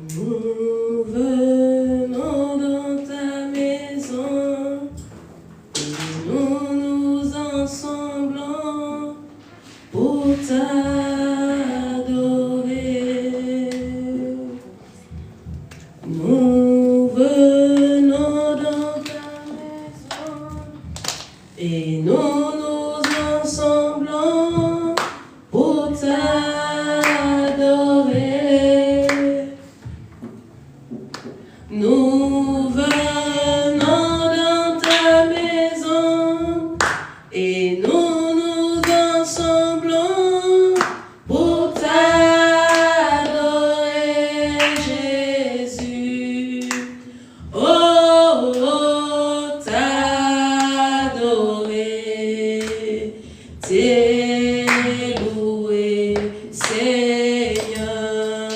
Nous venons dans ta maison, et nous nous ensemblons pour t'adorer. Nous venons dans ta maison, et nous nous ensemblons pour t'adorer. Nous venons dans ta maison et nous nous ensemblons pour t'adorer, Jésus. Oh, oh, t'adorer, t'élouer, Seigneur.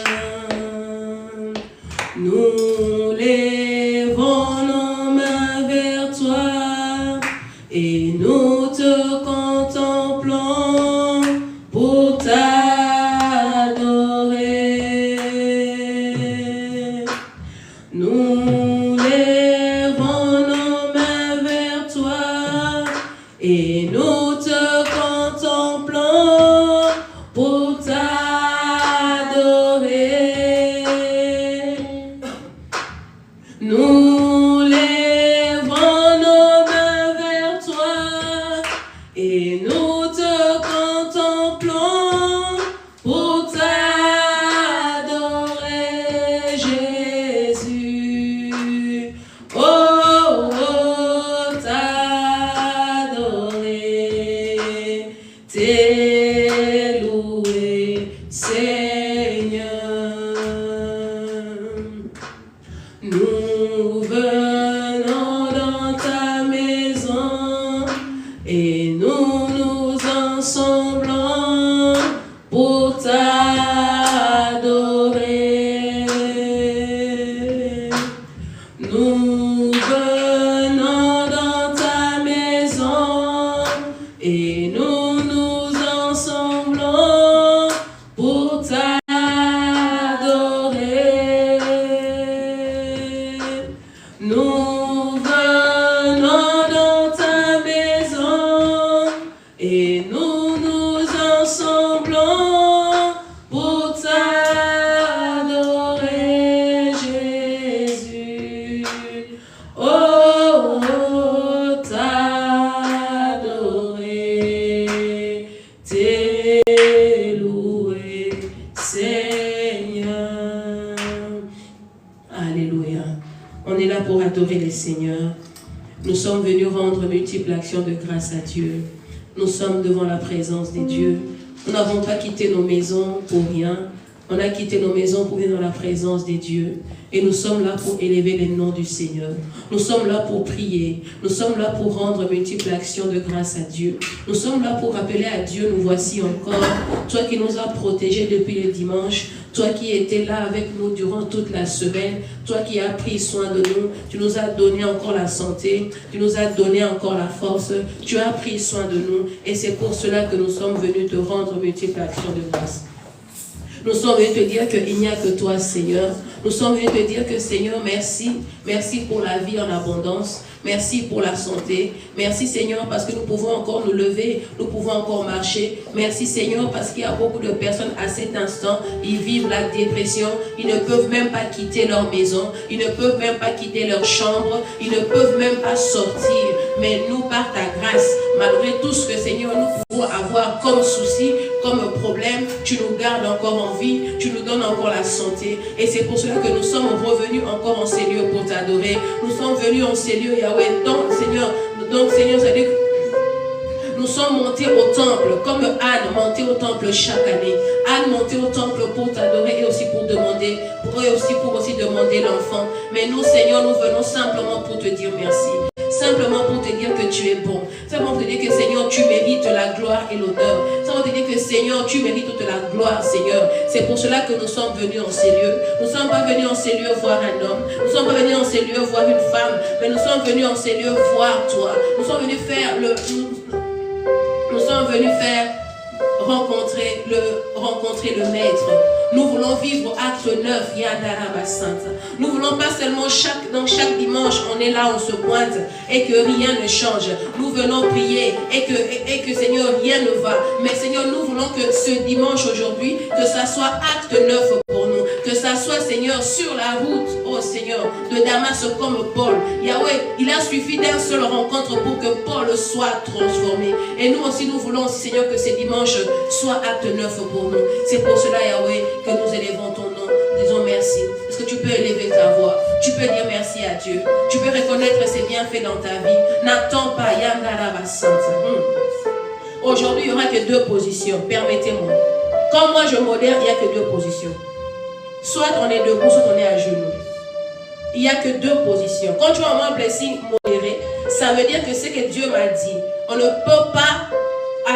Nous lèvons nos mains vers toi et nous te contemplons pour t'adorer. Nous lèvons nos mains vers toi et nous te contemplons pour t'adorer. Nous lèvons nos mains vers toi et nous te contemplons pour t'adorer, Jésus. Oh, oh, t'adorer, t'élouer, Seigneur. Nous venons dans ta maison et nous nous ensemblons pour t'adorer. Nous venons dans ta maison et nous nous ensemblons pour t'adorer. Nous venons dans ta maison et nous nous ensemblons pour t'adorer, Jésus. Oh, oh, t'adorer, t'élouer, Seigneur. Alléluia. On est là pour adorer les seigneurs. Nous sommes venus rendre multiples actions de grâce à Dieu. Nous sommes devant la présence des dieux. Nous n'avons pas quitté nos maisons pour rien. On a quitté nos maisons pour venir dans la présence des dieux. Et nous sommes là pour élever les noms du Seigneur. Nous sommes là pour prier. Nous sommes là pour rendre multiples actions de grâce à Dieu. Nous sommes là pour rappeler à Dieu, nous voici encore. Toi qui nous as protégés depuis le dimanche. Toi qui étais là avec nous durant toute la semaine. Toi qui as pris soin de nous. Tu nous as donné encore la santé. Tu nous as donné encore la force. Tu as pris soin de nous. Et c'est pour cela que nous sommes venus te rendre multiples actions de grâce. Nous sommes venus te dire qu'il n'y a que toi, Seigneur. Nous sommes venus te dire que, Seigneur, merci. Merci pour la vie en abondance. Merci pour la santé. Merci, Seigneur, parce que nous pouvons encore nous lever. Nous pouvons encore marcher. Merci, Seigneur, parce qu'il y a beaucoup de personnes à cet instant. Ils vivent la dépression. Ils ne peuvent même pas quitter leur maison. Ils ne peuvent même pas quitter leur chambre. Ils ne peuvent même pas sortir. Mais nous, par ta grâce, malgré tout ce que, Seigneur, nous pouvons avoir comme souci, comme problème, tu nous gardes encore en vie, tu nous donnes encore la santé. Et c'est pour cela que nous sommes revenus encore en ces lieux pour t'adorer. Nous sommes venus en ces lieux, Yahweh. Donc, Seigneur, ça dit que nous sommes montés au temple, comme Anne montait au temple chaque année. Anne montait au temple pour t'adorer et aussi pour demander, pour aussi demander l'enfant. Mais nous, Seigneur, nous venons simplement pour te dire merci. Simplement pour te dire que tu es bon. Simplement pour te dire que, Seigneur, tu mérites la gloire et l'honneur. Simplement pour te dire que, Seigneur, tu mérites toute la gloire, Seigneur. C'est pour cela que nous sommes venus en ces lieux. Nous ne sommes pas venus en ces lieux voir un homme. Nous ne sommes pas venus en ces lieux voir une femme. Mais nous sommes venus en ces lieux voir toi. Nous sommes venus faire rencontrer le Maître. Nous voulons vivre acte 9. Nous voulons pas seulement dans chaque dimanche, on est là, on se pointe et que rien ne change. Nous venons prier et que Seigneur, rien ne va. Mais Seigneur, nous voulons que ce dimanche aujourd'hui, que ça soit acte 9 pour nous. Que ça soit, Seigneur, sur la route, oh Seigneur, de Damas comme Paul. Yahweh, il a suffi d'un seul rencontre pour que Paul soit transformé. Et nous aussi, nous voulons aussi, Seigneur, que ces dimanches soient acte 9 pour nous. C'est pour cela, Yahweh, que nous élevons ton nom. Disons merci. Est-ce que tu peux élever ta voix? Tu peux dire merci à Dieu. Tu peux reconnaître ses bienfaits dans ta vie. N'attends pas. Aujourd'hui, il n'y aura que 2 positions. Permettez-moi. Quand moi je modère, il n'y a que 2 positions. Soit on est debout, soit on est à genoux. Il n'y a que 2 positions. Quand tu as un blessing modéré, ça veut dire que c'est que Dieu m'a dit. On ne peut pas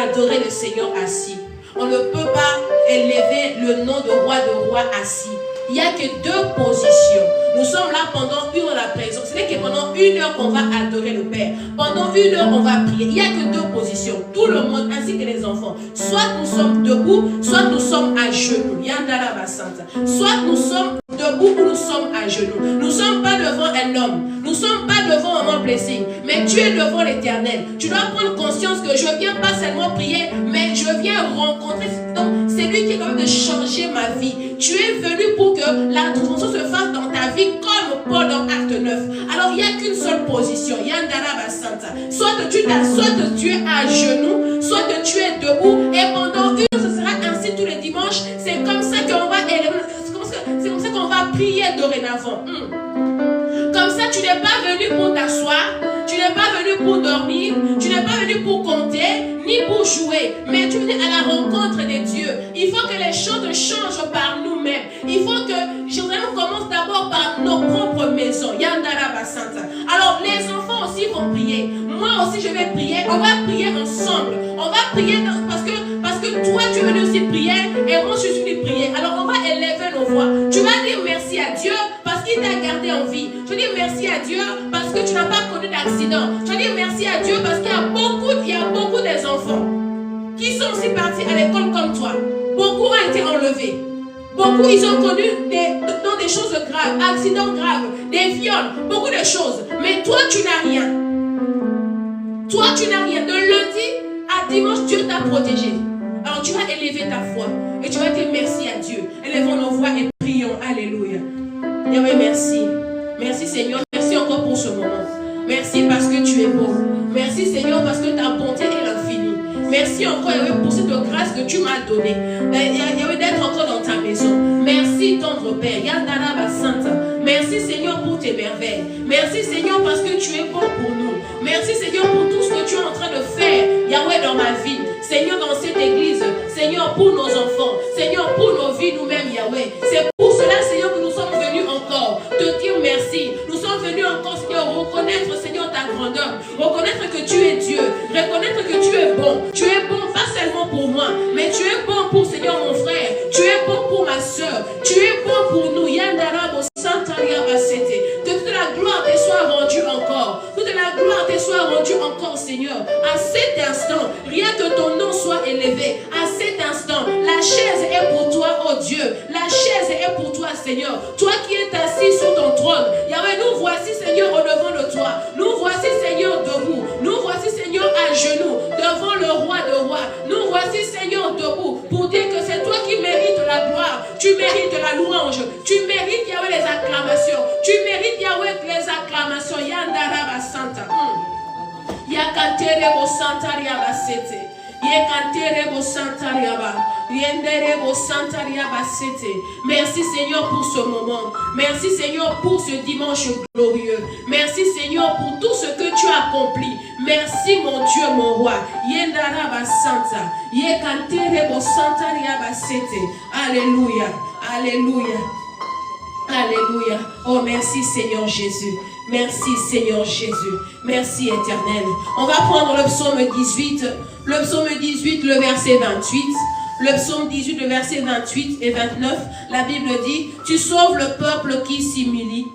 adorer le Seigneur assis. On ne peut pas élever le nom de roi assis. Il n'y a que 2 positions. Nous sommes là pendant 1 heure la présence. Ce n'est que pendant 1 heure qu'on va adorer le Père. Pendant 1 heure, on va prier. Il n'y a que 2 positions. Tout le monde, ainsi que les enfants. Soit nous sommes debout, soit nous sommes à genoux. Soit nous sommes debout ou nous sommes à genoux. Nous ne sommes pas devant un homme. Nous ne sommes pas devant un homme blessé. Mais tu es devant l'Éternel. Tu dois prendre conscience que je ne viens pas seulement prier, mais je viens rencontrer. Donc, c'est lui qui est capable de changer ma vie. Tu es venu pour que la transformation se fasse dans ta vie comme Paul dans Acte 9. Alors, il n'y a qu'une seule position. Soit que tu es à genoux, soit que tu es debout. Et pendant ce sera ainsi tous les dimanches. C'est comme ça qu'on va élever. C'est comme ça qu'on va prier dorénavant. Comme ça, tu n'es pas venu pour t'asseoir. Tu n'es pas venu pour dormir. Tu n'es pas venu pour compter, ni pour jouer. Mais tu es à la rencontre des dieux. Il faut que les choses changent par nous-mêmes. Il faut que Jérusalem commence d'abord par nos propres maisons. Alors, les enfants aussi vont prier. Moi aussi, je vais prier. On va prier ensemble. On va prier parce que toi, tu es venu aussi prier et moi, je suis venu prier. Alors, on va élever nos voix. Tu vas dire merci à Dieu parce qu'il t'a gardé en vie. Tu vas dire merci à Dieu parce que tu n'as pas connu d'accident. Tu vas dire merci à Dieu parce qu'il y a beaucoup des enfants qui sont aussi partis à l'école comme toi. Beaucoup ont été enlevés. Beaucoup, ils ont connu des choses graves, accidents graves, des viols, beaucoup de choses. Mais toi, tu n'as rien. Toi, tu n'as rien. De lundi à dimanche, Dieu t'a protégé. Alors, tu vas élever ta foi et tu vas dire merci à Dieu. Élevons nos voix et prions. Alléluia. Yahweh, merci. Merci, Seigneur. Merci encore pour ce moment. Merci parce que tu es bon. Merci, Seigneur, parce que ta bonté est infinie. Merci encore, Yahweh, pour cette grâce que tu m'as donnée. Yahweh, d'être encore dans ta maison. Merci, tendre Père. Yandara Santa. Merci, Seigneur, pour tes merveilles. Merci, Seigneur, parce que tu es bon pour nous. Merci, Seigneur, pour tout ce que tu es en train de faire, Yahweh, dans ma vie. Seigneur, dans cette église. Seigneur, pour nos enfants. Seigneur, pour nos vies nous-mêmes, Yahweh. C'est pour cela, Seigneur, que nous sommes venus encore te dire merci. Nous sommes venus encore, Seigneur, reconnaître, Seigneur, ta grandeur. Reconnaître que tu es Dieu. Reconnaître que tu es bon. Tu es bon, pas seulement pour moi, mais tu es bon pour, Seigneur, mon frère. Tu es bon pour ma soeur. Tu es bon pour nous. Yandarabo Santaria Basete. Que toute la gloire te soit rendue encore. Toute la gloire te soit rendue encore, Seigneur. À cet instant, rien que ton nom soit élevé. À cet instant, la chaise est pour toi, oh Dieu. La chaise est pour toi, Seigneur. Toi qui es assis sur ton trône. Yahweh, nous voici, Seigneur, au devant de toi. Nous voici, Seigneur, debout. Nous voici, Seigneur, à genoux, devant le roi de rois. Nous voici, Seigneur, debout, pour dire que c'est toi qui mérites la gloire. Tu mérites la louange. Tu mérites, Yahweh, les acclamations. Tu mérites, Yahweh, les acclamations. Yandaraba Santa. Yakantere bo Santaria Basete. Yekantere bo Santaria Ba. Yendere bo Santaria Basete. Merci, Seigneur, pour ce moment. Merci, Seigneur, pour ce dimanche glorieux. Merci, Seigneur, pour tout ce que tu as accompli. Merci, mon Dieu, mon roi. Yendaraba Santa. Yekantere bo Santaria Basete. Alléluia. Alléluia. Alléluia. Oh, merci, Seigneur Jésus. Merci, Seigneur Jésus. Merci, Éternel. On va prendre le psaume 18. Le psaume 18, le verset 28. Le psaume 18, le verset 28 et 29. La Bible dit, tu sauves le peuple qui s'humilie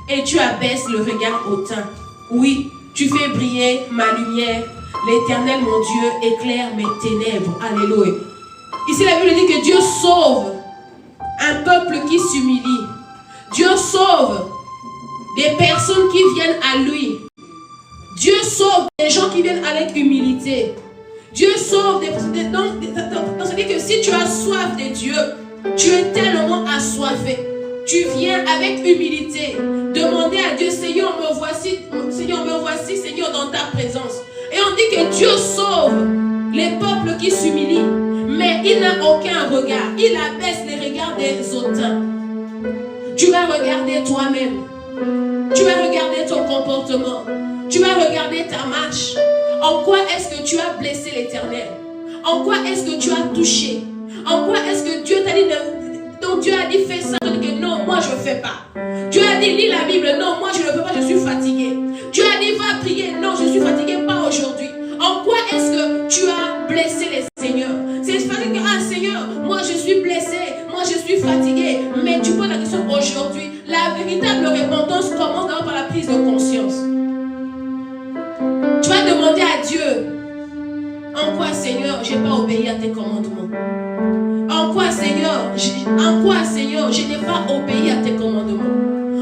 et tu abaisses le regard hautain. Oui, tu fais briller ma lumière. L'Éternel, mon Dieu, éclaire mes ténèbres. Alléluia. Ici, la Bible dit que Dieu sauve un peuple qui s'humilie. Dieu sauve des personnes qui viennent à lui. Dieu sauve des gens qui viennent avec humilité. Dieu sauve des personnes. Donc, c'est-à-dire que si tu as soif de Dieu, tu es tellement assoiffé. Tu viens avec humilité. Demander à Dieu, Seigneur, me voici, Seigneur, dans ta présence. Et on dit que Dieu sauve les peuples qui s'humilient. Mais il n'a aucun regard. Il abaisse les regards des hautains. Tu vas regarder toi-même. Tu vas regarder ton comportement. Tu vas regarder ta marche. En quoi est-ce que tu as blessé l'Éternel? En quoi est-ce que tu as touché? En quoi est-ce que Dieu t'a dit donc Dieu a dit fais ça, tu dis que non, moi je ne fais pas. Dieu a dit lis la Bible, non, moi je ne peux pas, je suis fatigué. Dieu a dit va prier, non, je suis fatigué, pas aujourd'hui. En quoi est-ce que tu as blessé les seigneurs? C'est parce que ah Seigneur, moi je suis blessé, moi je suis fatigué. Mais tu poses la question aujourd'hui. La véritable repentance commence d'abord par la prise de conscience. Tu vas demander à Dieu, en quoi Seigneur, je n'ai pas obéi à tes commandements? En quoi Seigneur, je n'ai pas obéi à tes commandements?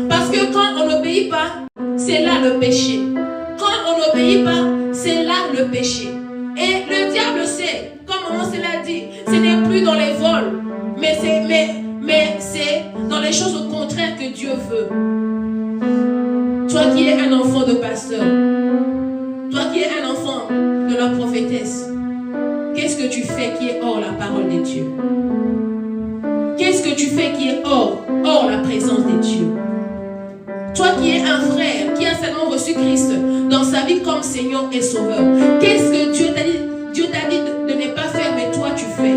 Parce que quand on n'obéit pas, c'est là le péché. Quand on n'obéit pas, c'est là le péché. Et le diable sait, comme on se l'a dit, ce n'est plus dans les vols, mais c'est dans les choses au contraire que Dieu veut. Toi qui es un enfant de pasteur, toi qui es un enfant de la prophétesse, qu'est-ce que tu fais qui est hors la parole de Dieu? Qu'est-ce que tu fais qui est hors la présence de Dieu? Toi qui es un frère, qui a seulement reçu Christ dans sa vie comme Seigneur et Sauveur, qu'est-ce que Dieu t'a dit? Dieu t'a dit de ne pas faire, mais toi tu fais.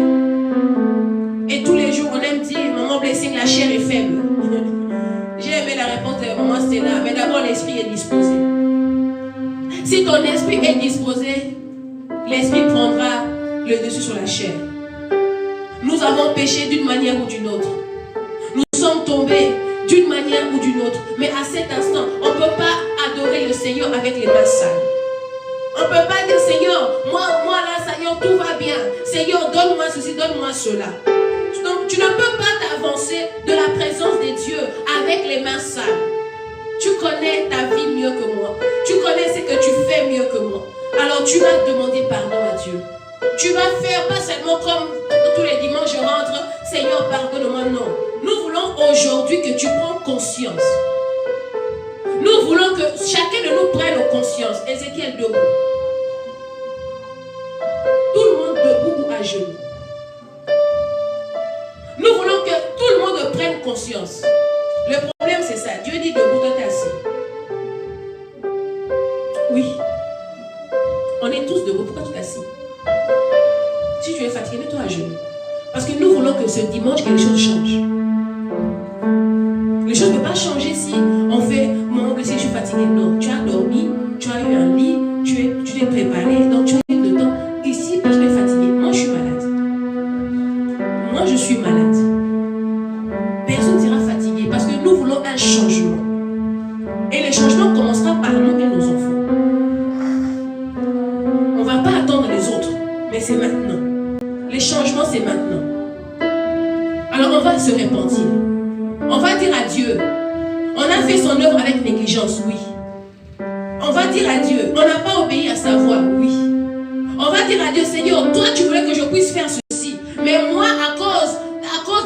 Et tous les jours, on aime dire, maman blessing, la chair est faible. J'ai aimé la réponse de maman Stella, mais d'abord l'esprit est disposé. Si ton esprit est disposé, l'esprit prendra le dessus sur la chair. Nous avons péché d'une manière ou d'une autre. Nous sommes tombés d'une manière ou d'une autre. Mais à cet instant, on ne peut pas adorer le Seigneur avec les mains sales. On ne peut pas dire, Seigneur, moi là, Seigneur, tout va bien. Seigneur, donne-moi ceci, donne-moi cela. Donc, tu ne peux pas t'avancer de la présence de Dieu avec les mains sales. Tu connais ta vie mieux que moi. Tu connais ce que tu fais mieux que moi. Alors, tu vas demander pardon à Dieu. Tu vas faire pas seulement comme tous les dimanches je rentre, Seigneur, pardonne-moi, non. Nous voulons aujourd'hui que tu prennes conscience. Nous voulons que chacun de nous prenne conscience. Ézéchiel debout. Tout le monde debout ou à genoux. Nous voulons que tout le monde prenne conscience. Le problème c'est ça. Dieu dit debout, toi t'es assis. Oui. On est tous debout. Pourquoi tu t'es assis? Si tu es fatigué, mets-toi à genoux. Parce que nous voulons que ce dimanche, quelque chose change. Les choses ne peuvent pas changer si on fait, mon oncle, si je suis fatigué. Non, tu as dormi, tu as eu un lit, tu t'es préparé, donc tu as eu le temps. Ici, personne n'est fatigué. Moi, je suis malade. Moi, je suis malade. Personne ne sera fatigué parce que nous voulons un changement. Et le changement commencera par nous et nos enfants. On ne va pas attendre les autres, mais c'est maintenant. Les changements, c'est maintenant. Alors, on va se repentir. On va dire à Dieu, on a fait son œuvre avec négligence, oui. On va dire à Dieu, on n'a pas obéi à sa voix, oui. On va dire à Dieu, Seigneur, toi tu voulais que je puisse faire ceci. Mais moi, à cause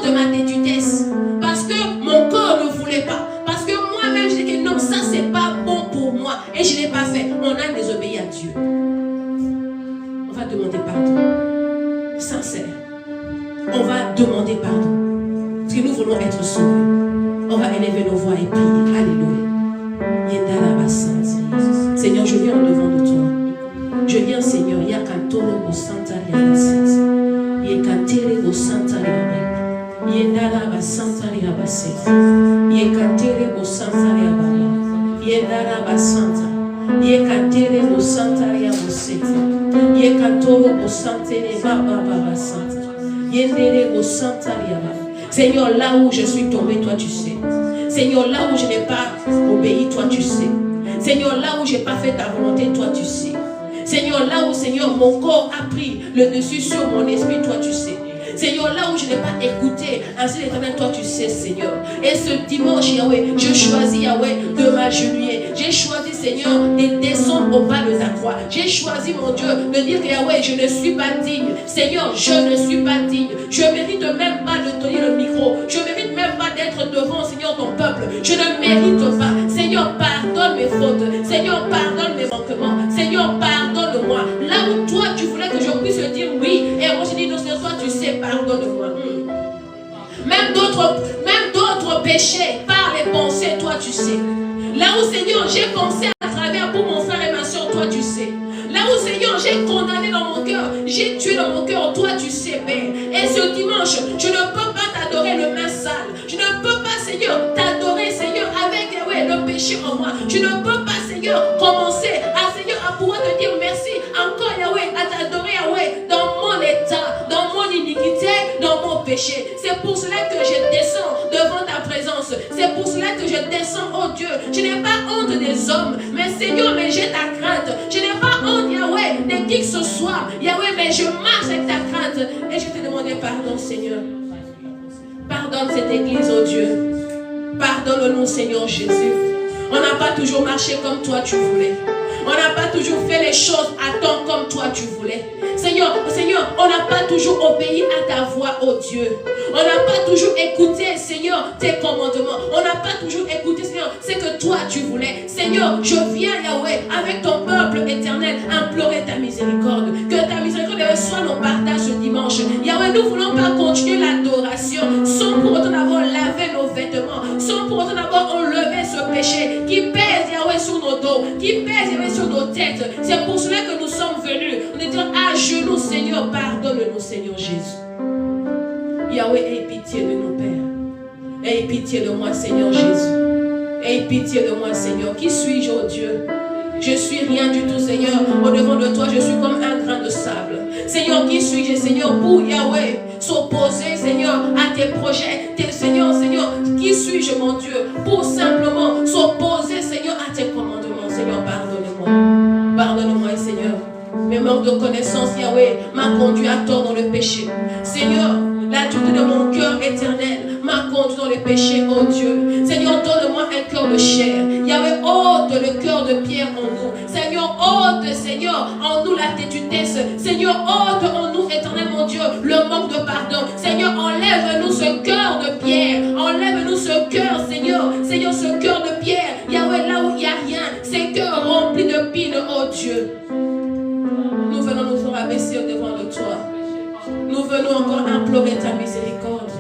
de ma têtudesse, parce que mon corps ne voulait pas, parce que moi-même je dis que non, ça c'est pas bon pour moi, et je ne l'ai pas fait. On a désobéi à Dieu. On va demander pardon. Sincère. On va demander pardon. Parce que nous voulons être sauvés. On va élever nos voix et prier. Alléluia. Seigneur, je viens en devant de toi. Je viens, Seigneur. Yakantoro au Santa Riabaset. Yekatere au Santa Riabaset. Yendara ba Santa Riabaset. Yekatere au Santa Riabaset. Yendara ba Santa. Yekatere au Santa Riabaset. Yekatoro au Santa Riabaset. Yendere au Santa Riabaset. Seigneur, là où je suis tombé, toi tu sais. Seigneur, là où je n'ai pas obéi, toi tu sais. Seigneur, là où je n'ai pas fait ta volonté, toi tu sais. Seigneur, là où, Seigneur, mon corps a pris le dessus sur mon esprit, toi tu sais. Seigneur, là où je n'ai pas écouté, ainsi l'Éternel, toi tu sais, Seigneur. Et ce dimanche, Yahweh, je choisis, Yahweh, de m'agenouiller. J'ai choisi, Seigneur, de descendre au bas de ta croix. J'ai choisi, mon Dieu, de dire que Yahweh, je ne suis pas digne. Seigneur, je ne suis pas digne. Je ne mérite même pas de tenir le micro. Je ne mérite même pas d'être devant, Seigneur, ton peuple. Je ne mérite pas. Seigneur, pardonne mes fautes. Seigneur, pardonne mes manquements. Seigneur, pardonne-moi. Là où toi, tu voulais que je puisse dire oui. Et moi, je dis non, Seigneur, toi, tu sais, pardonne-moi. Même d'autres péchés, par les pensées, toi, tu sais. Là où, Seigneur, j'ai pensé à travers pour mon frère et ma soeur, toi, tu sais. Là où, Seigneur, j'ai condamné dans mon cœur, j'ai tué dans mon cœur, toi, tu sais, Père. Et ce dimanche, je ne peux pas t'adorer le main sale. Je ne peux pas, Seigneur, t'adorer, Seigneur, avec le péché en moi. Je ne peux pas, Seigneur, commencer à pouvoir te dire merci encore, Yahweh, à t'adorer, Yahweh, dans mon état, dans mon iniquité, dans mon péché. C'est pour cela que je descends devant ta présence. C'est pour cela que je descends, oh Dieu. Je n'ai pas honte des hommes, mais Seigneur, mais j'ai ta crainte. Je n'ai pas honte, Yahweh, de qui que ce soit. Yahweh, mais je marche avec ta crainte. Et je te demande pardon, Seigneur. Pardonne cette église, oh Dieu. Pardonne-nous, Seigneur Jésus. On n'a pas toujours marché comme toi tu voulais. On n'a pas toujours fait les choses à temps comme toi tu voulais. Seigneur, on n'a pas toujours obéi à ta voix, oh Dieu. On n'a pas toujours écouté, Seigneur, tes commandements. On n'a pas toujours écouté, Seigneur, ce que toi tu voulais. Seigneur, je viens, Yahweh, avec ton peuple éternel, implorer ta miséricorde. Que ta miséricorde soit nos partages ce dimanche. Yahweh, nous ne voulons pas continuer l'adoration sans pour autant avoir lavé nos vêtements, sans pour autant avoir enlevé ce péché qui pèse, Yahweh, sur nos dos, qui pèse, Yahweh, sur nos têtes. C'est pour cela que nous sommes venus. On est dit à genoux, Seigneur, pardonne-nous, Seigneur Jésus. Yahweh, aie pitié de nous, Père. Aie pitié de moi, Seigneur Jésus. Aie pitié de moi, Seigneur. Qui suis-je, oh Dieu? Je suis rien du tout, Seigneur. Au-devant de toi, je suis comme un grain de sable. Seigneur, qui suis-je, Seigneur, pour Yahweh s'opposer, Seigneur, à tes projets. Seigneur, qui suis-je, mon Dieu, pour simplement s'opposer, Seigneur, à tes commandements. Seigneur, pardonne-moi. Pardonne-moi, Seigneur. Mes manques de connaissance, Yahweh, m'a conduit à tort dans le péché. Seigneur, la dureté de mon cœur éternel m'a conduit dans le péché, oh Dieu. Seigneur, donne-moi un cœur de chair. Yahweh, ôte le cœur de pierre en nous. Seigneur, ôte, Seigneur, en nous la tétutesse. Seigneur, ôte en nous, éternel mon Dieu, le manque de pardon. Seigneur, enlève-nous ce cœur de pierre. Enlève-nous ce cœur, Seigneur. Seigneur, ce cœur de pierre. Yahweh, là où il n'y a rien, ces cœurs remplis de pine, oh Dieu. Nous venons nous rabaisser devant de toi. Nous venons encore implorer ta miséricorde.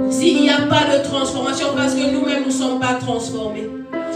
S'il n'y a pas de transformation, parce que nous-mêmes ne sommes pas transformés.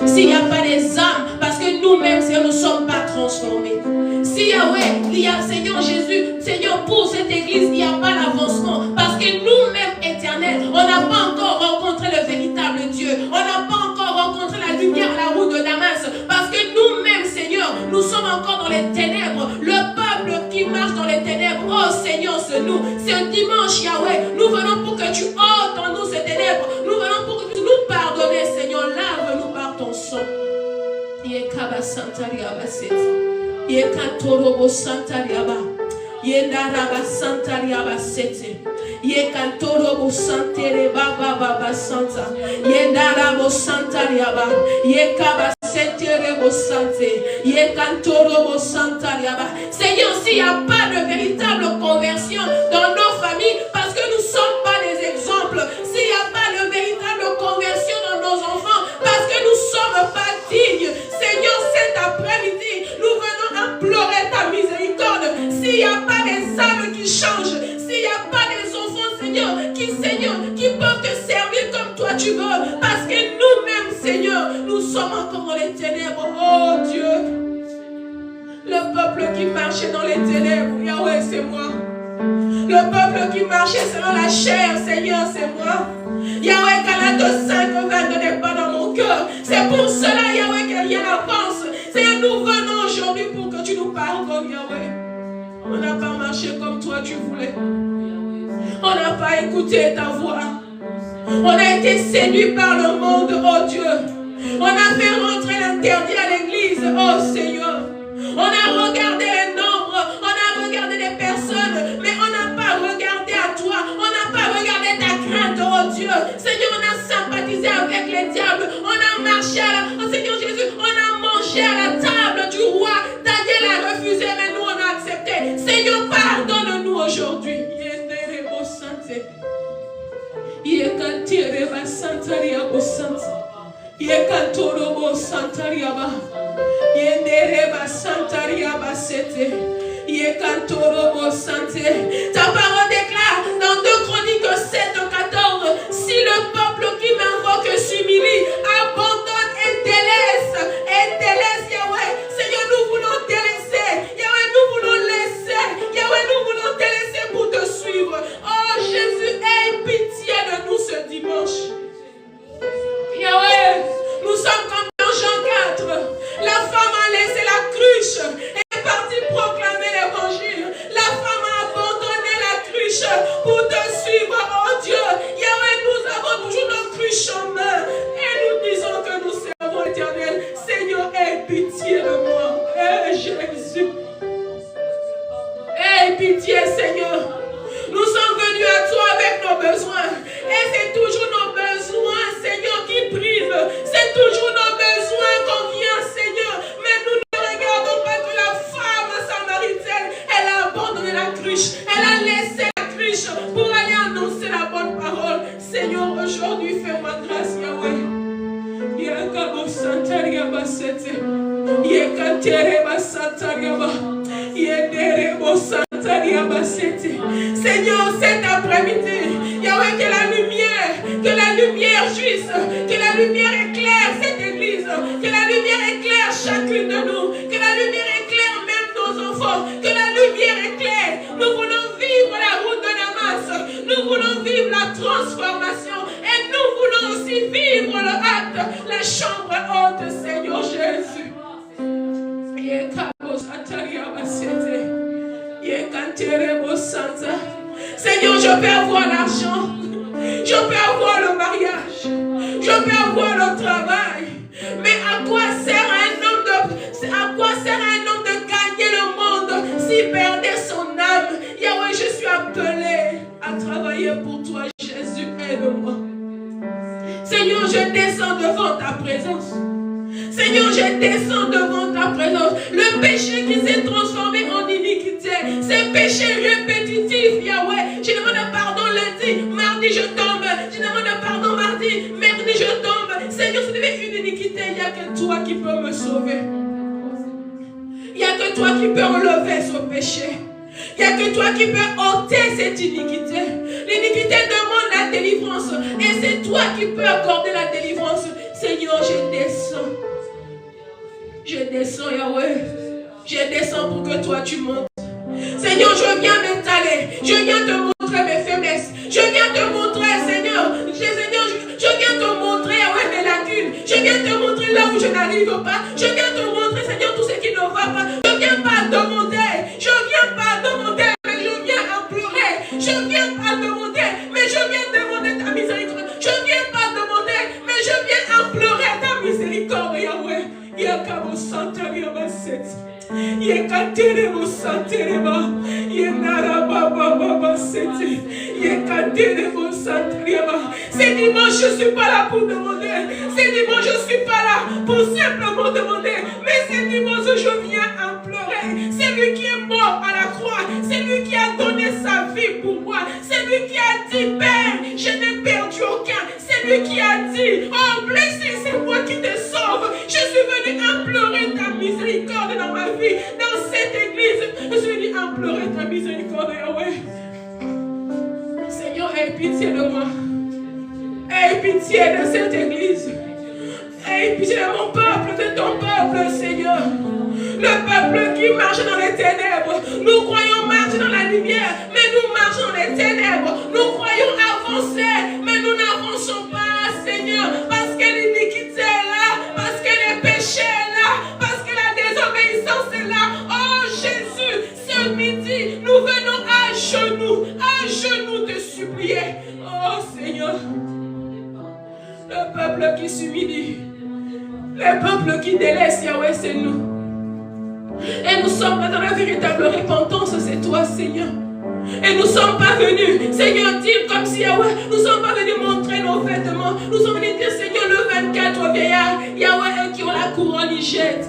S'il n'y a pas des âmes, parce que nous-mêmes, Seigneur, nous ne sommes pas transformés. Si Yahweh, il y a, Seigneur Jésus, Seigneur, pour cette église, il n'y a pas d'avancement. Parce que nous-mêmes, éternels, on n'a pas encore rencontré le véritable Dieu. On n'a pas encore rencontré la lumière à la route de Damas. Parce que nous-mêmes, Seigneur, nous sommes encore dans les ténèbres. Le peuple qui marche dans les ténèbres, oh Seigneur, c'est nous. Ce dimanche, Yahweh, nous venons pour que tu ôtes en nous ces ténèbres. Nous venons pour que tu nous pardonnes, Seigneur. Lave-nous par ton sang. Yekaba Santariaba Set. Yekantorobo Santariaba. Yendaraba Santariaba Set. Yekantorobo Santere Baba Baba Santa. Yendarabo Santariaba. Yekaba Seterebo Sante. Yekantorobo Santariaba. Seigneur, s'il n'y a pas de véritable conversion dans nos familles, parce que nous ne sommes pas des exemples, s'il n'y a pas de véritable conversion dans nos enfants, parce que nous ne sommes pas dignes, Seigneur, cet après-midi, nous venons implorer ta miséricorde. S'il n'y a pas des âmes qui changent, s'il n'y a pas des enfants, Seigneur, qui peuvent te servir comme toi tu veux, parce que nous-mêmes, Seigneur, nous sommes encore dans les ténèbres. Oh Dieu, le peuple qui marchait dans les ténèbres, Yahweh, c'est moi. Le peuple qui marchait selon la chair, Seigneur, c'est moi. Yahweh, Galates 5:22 n'est pas dans mon cœur. C'est pour cela, Yahweh, que rien n'avance. Seigneur, nous venons aujourd'hui pour que tu nous pardonnes, Yahweh. On n'a pas marché comme toi tu voulais. On n'a pas écouté ta voix. On a été séduit par le monde, oh Dieu. On a fait rentrer l'interdit à l'église, oh Seigneur. On a regardé les nombres, on a regardé les personnes, mais on n'a pas regardé à toi. On Yekantereba Santariabo Santa. Yekantorobo Santariaba. Yendereba Santariaba Sete. Yekantorobo Santé. Ta parole déclare dans 2 Chroniques 7:14, si le peuple qui m'invoque s'humilie, abandonne et délaisse Yahweh. Seigneur, nous voulons délaisser. Yahweh, nous voulons laisser. Yahweh, nous voulons délaisser pour te suivre. Oh Jésus, aie pitié de nous ce dimanche. Yahweh, nous sommes comme dans Jean 4. La femme a laissé la cruche et est partie proclamer l'évangile. La femme a abandonné la cruche pour te suivre, oh Dieu. Yahweh, nous avons toujours nos cruches en main et nous disons que nous servons l'Éternel. Seigneur, aie pitié de moi. Jésus. Aie pitié, Seigneur. Nous sommes venus à toi avec nos besoins. Et c'est toujours nos besoins, Seigneur, qui privent. C'est toujours nos besoins qu'on vient, Seigneur. Mais nous ne regardons pas que la femme samaritaine, elle a abandonné la cruche. Elle a laissé la cruche pour aller annoncer la bonne parole. Seigneur, aujourd'hui, fais-moi grâce, Yahweh. Yakabo Santariaba Sete. Yekatereba Santariaba. Yederebo Santariaba Sete. Seigneur, cet après-midi, Yahweh, que la lumière jouisse, que la lumière éclaire cette église, que la lumière éclaire chacune de nous, que la lumière éclaire même nos enfants, que la lumière éclaire. Nous voulons vivre la route de Damas, nous voulons vivre la transformation et nous voulons aussi vivre le acte, la chambre haute, Seigneur Jésus. Seigneur, je peux avoir l'argent, je peux avoir le mariage, je peux avoir le travail, mais à quoi sert un homme de gagner le monde s'il perdait son âme? Yahweh, je suis appelé à travailler pour toi, Jésus, aide-moi. Seigneur, je descends devant ta présence. Seigneur, je descends devant ta présence. Le péché qui s'est transformé en iniquité, ces péchés répétitifs, Yahweh, je demande pardon lundi, mardi je tombe, je demande pardon mardi, mercredi je tombe. Seigneur, si tu fais une iniquité, il n'y a que toi qui peux me sauver. Il n'y a que toi qui peux enlever ce péché. Il n'y a que toi qui peux ôter cette iniquité. L'iniquité demande la délivrance et c'est toi qui peux accorder la délivrance. Seigneur, je descends. Je descends, Yahweh. Je descends pour que toi tu montes. Seigneur, je viens m'étaler. Je viens te montrer mes faiblesses. Je viens te montrer, Seigneur. Seigneur, je viens te montrer, Yahweh, mes lacunes. Je viens te montrer là où je n'arrive pas. Je viens te montrer, Seigneur, tout ce qui ne va pas. Je ne viens pas demander. Je ne viens pas demander, mais je viens implorer. Je ne viens pas demander, mais je viens demander ta miséricorde. Je ne viens pas demander, mais je viens implorer ta miséricorde, Yahweh. Yakabo Santariaba Sete. Yekaterebo Santereba. Yenarababa Sete. Yekaterebo Santariaba. C'est dimanche, je ne suis pas là pour demander. C'est dimanche, je ne suis pas là pour simplement demander. Mais c'est dimanche, je viens implorer. C'est lui qui est mort à la croix. C'est lui qui a donné sa vie pour moi. C'est lui qui a dit, Père, je n'ai perdu aucun. C'est lui qui a dit, oh blessé, c'est moi qui te sauve. Je suis venu implorer ta miséricorde dans ma vie, dans cette église. Je suis venu implorer ta miséricorde, Yahweh. Seigneur, aie pitié de moi. Aie pitié de cette église. Aie pitié de mon peuple, de ton peuple, Seigneur. Le peuple qui marche dans les ténèbres. Nous croyons marcher dans la lumière, mais nous marchons dans les ténèbres. Nous croyons avancer, mais nous n'avançons pas, Seigneur, parce que l'iniquité est là, parce que le péché est là, parce que la désobéissance est là. Oh Jésus, ce midi, nous venons à genoux te supplier. Oh Seigneur, le peuple qui s'humilie, le peuple qui délaisse, Yahweh, c'est nous. Et nous sommes dans la véritable repentance, c'est toi, Seigneur. Et nous ne sommes pas venus, Seigneur, dire comme si, Yahweh, nous ne sommes pas venus montrer nos vêtements. Nous sommes venus dire, Seigneur, le 24 vieillard, Yahweh, qui ont la couronne, ils jettent.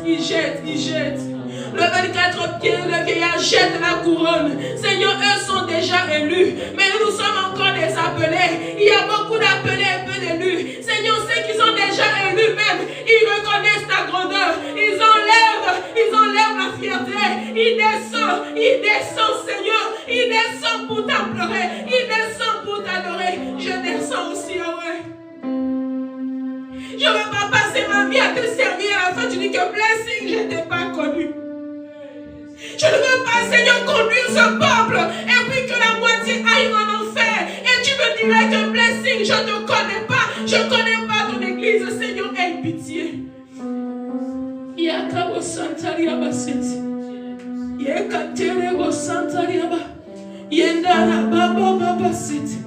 Le 24 pieds, le vieillard jette la couronne. Seigneur, eux sont déjà élus, mais nous sommes encore des appelés. Il y a beaucoup d'appelés et peu d'élus. Seigneur, ceux qui sont déjà élus même, ils reconnaissent ta grandeur. Ils enlèvent la fierté. Ils descendent, Seigneur. Ils descendent pour t'implorer. Ils descendent pour t'adorer. Je descends aussi, Yahweh. Je ne veux pas passer ma vie à te servir. À la fin, tu dis que blessing, je ne t'ai pas connu. Je ne veux pas, Seigneur, conduire ce peuple et puis que la moitié aille en enfer. Et tu me dirais que blessing, je ne te connais pas. Je ne connais pas ton église. Seigneur, aie pitié. Yakabo Santariaba Seti. Yekaterebo Santariaba. Yendara Baba Baba Seti.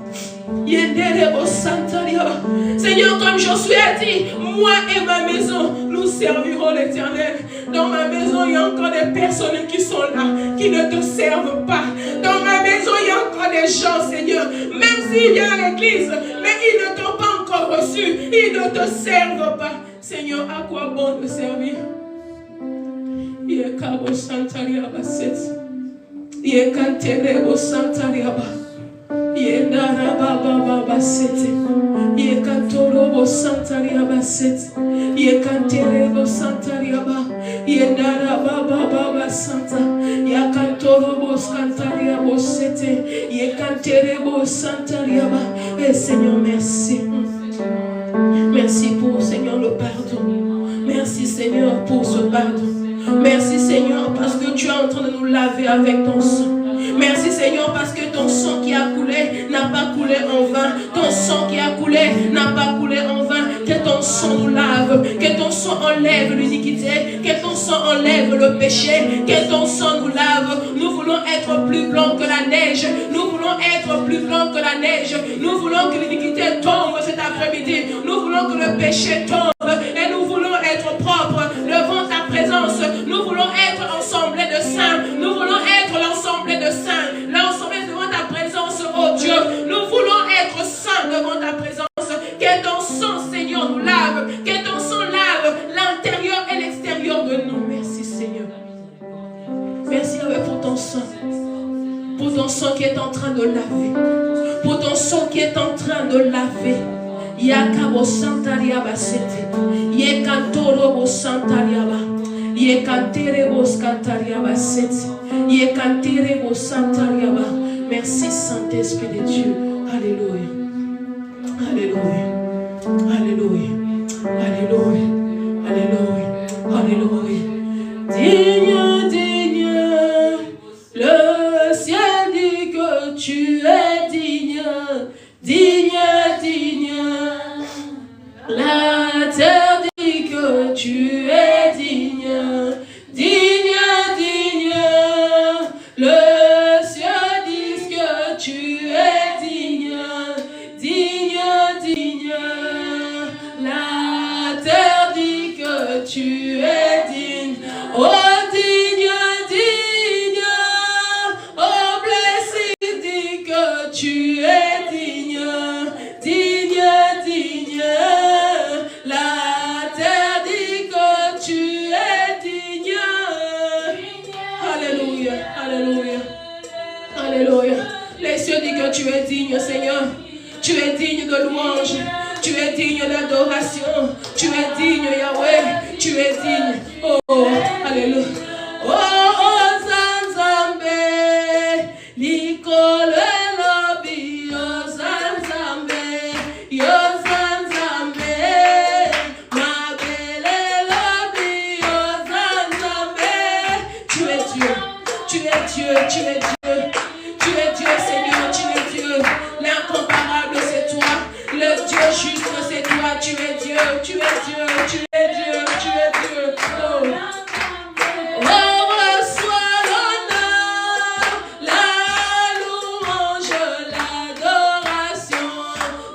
Yenderebo Santariaba. Seigneur, comme Josué a dit, moi et ma maison, nous servirons l'Éternel. Dans ma maison, il y a encore des personnes qui sont là, qui ne te servent pas. Dans ma maison, il y a encore des gens, Seigneur, même s'il y a l'église, mais ils ne t'ont pas encore reçu, ils ne te servent pas. Seigneur, à quoi bon te servir? Yekabo Santariaba Seti. Yekanterebo Santariaba. Yendara Baba Baba Seti. Yekantorobo Santariaba Seti. Yekanterebo Santariaba. Yendara Baba Baba Santa. Yakantorobo Santariaba Seti. Yekanterebo Santariaba. Et Seigneur, merci. Merci pour, Seigneur, le pardon. Merci, Seigneur, pour ce pardon. Merci, Seigneur, parce que tu es en train de nous laver avec ton sang. Merci, Seigneur, parce que ton sang qui a coulé n'a pas coulé en vain. Ton sang qui a coulé n'a pas coulé en vain. Que ton sang nous lave. Que ton sang enlève l'iniquité. Que ton sang enlève le péché. Que ton sang nous lave. Nous voulons être plus blancs que la neige. Nous voulons être plus blancs que la neige. Nous voulons que l'iniquité tombe cet après-midi. Nous voulons que le péché tombe. Et nous voulons être propres devant ta présence. Nous voulons être ensemblés de saints. Nous voulons être l'ensemble de saints. L'ensemble devant ta présence, oh Dieu. Nous voulons être saints devant ta présence. Que ton sang, Seigneur, nous lave. Que ton sang lave l'intérieur et l'extérieur de nous. Merci, Seigneur. Merci, pour ton sang. Pour ton sang qui est en train de laver. Pour ton sang qui est en train de laver. Yakabo Santariaba Sete. Yekantorobo Santariaba. Yekanterebo Santariaba Sete. Yekanterebo Santariaba. Merci, Saint-Esprit de Dieu. Alléluia. Alléluia. Alléluia. Alléluia. Alléluia. Alléluia. Digne, digne. Le ciel dit que tu es digne. Digne, digne. La terre dit que tu es digne. Digne, digne. Le ciel dit que tu es digne. Digne, digne. La terre dit que tu es digne. Oh, digne, digne. Oh, blessé dit que tu es digne. Digne, digne. La terre dit que tu es digne. Alléluia, alléluia, alléluia. Les cieux disent que tu es digne, Seigneur. Tu es digne de louange. Tu es digne d'adoration. Tu es digne, Yahweh. Tu es digne. Oh, alléluia. Oh, oh, Zanzambe. Nicole Lobby. Oh, Zanzambe. Yo, Zanzambe. Ma belle Lobby. Oh, Zanzambe. Tu es Dieu. Tu es Dieu. Tu es Dieu. Tu es Dieu, Seigneur. Tu es Dieu. L'incomparable, c'est toi. Le Dieu juste, c'est toi. Tu es Dieu. Tu es Dieu. Tu es Dieu. Tu es Dieu. Oh. Oh, reçois l'honneur, la louange, l'adoration.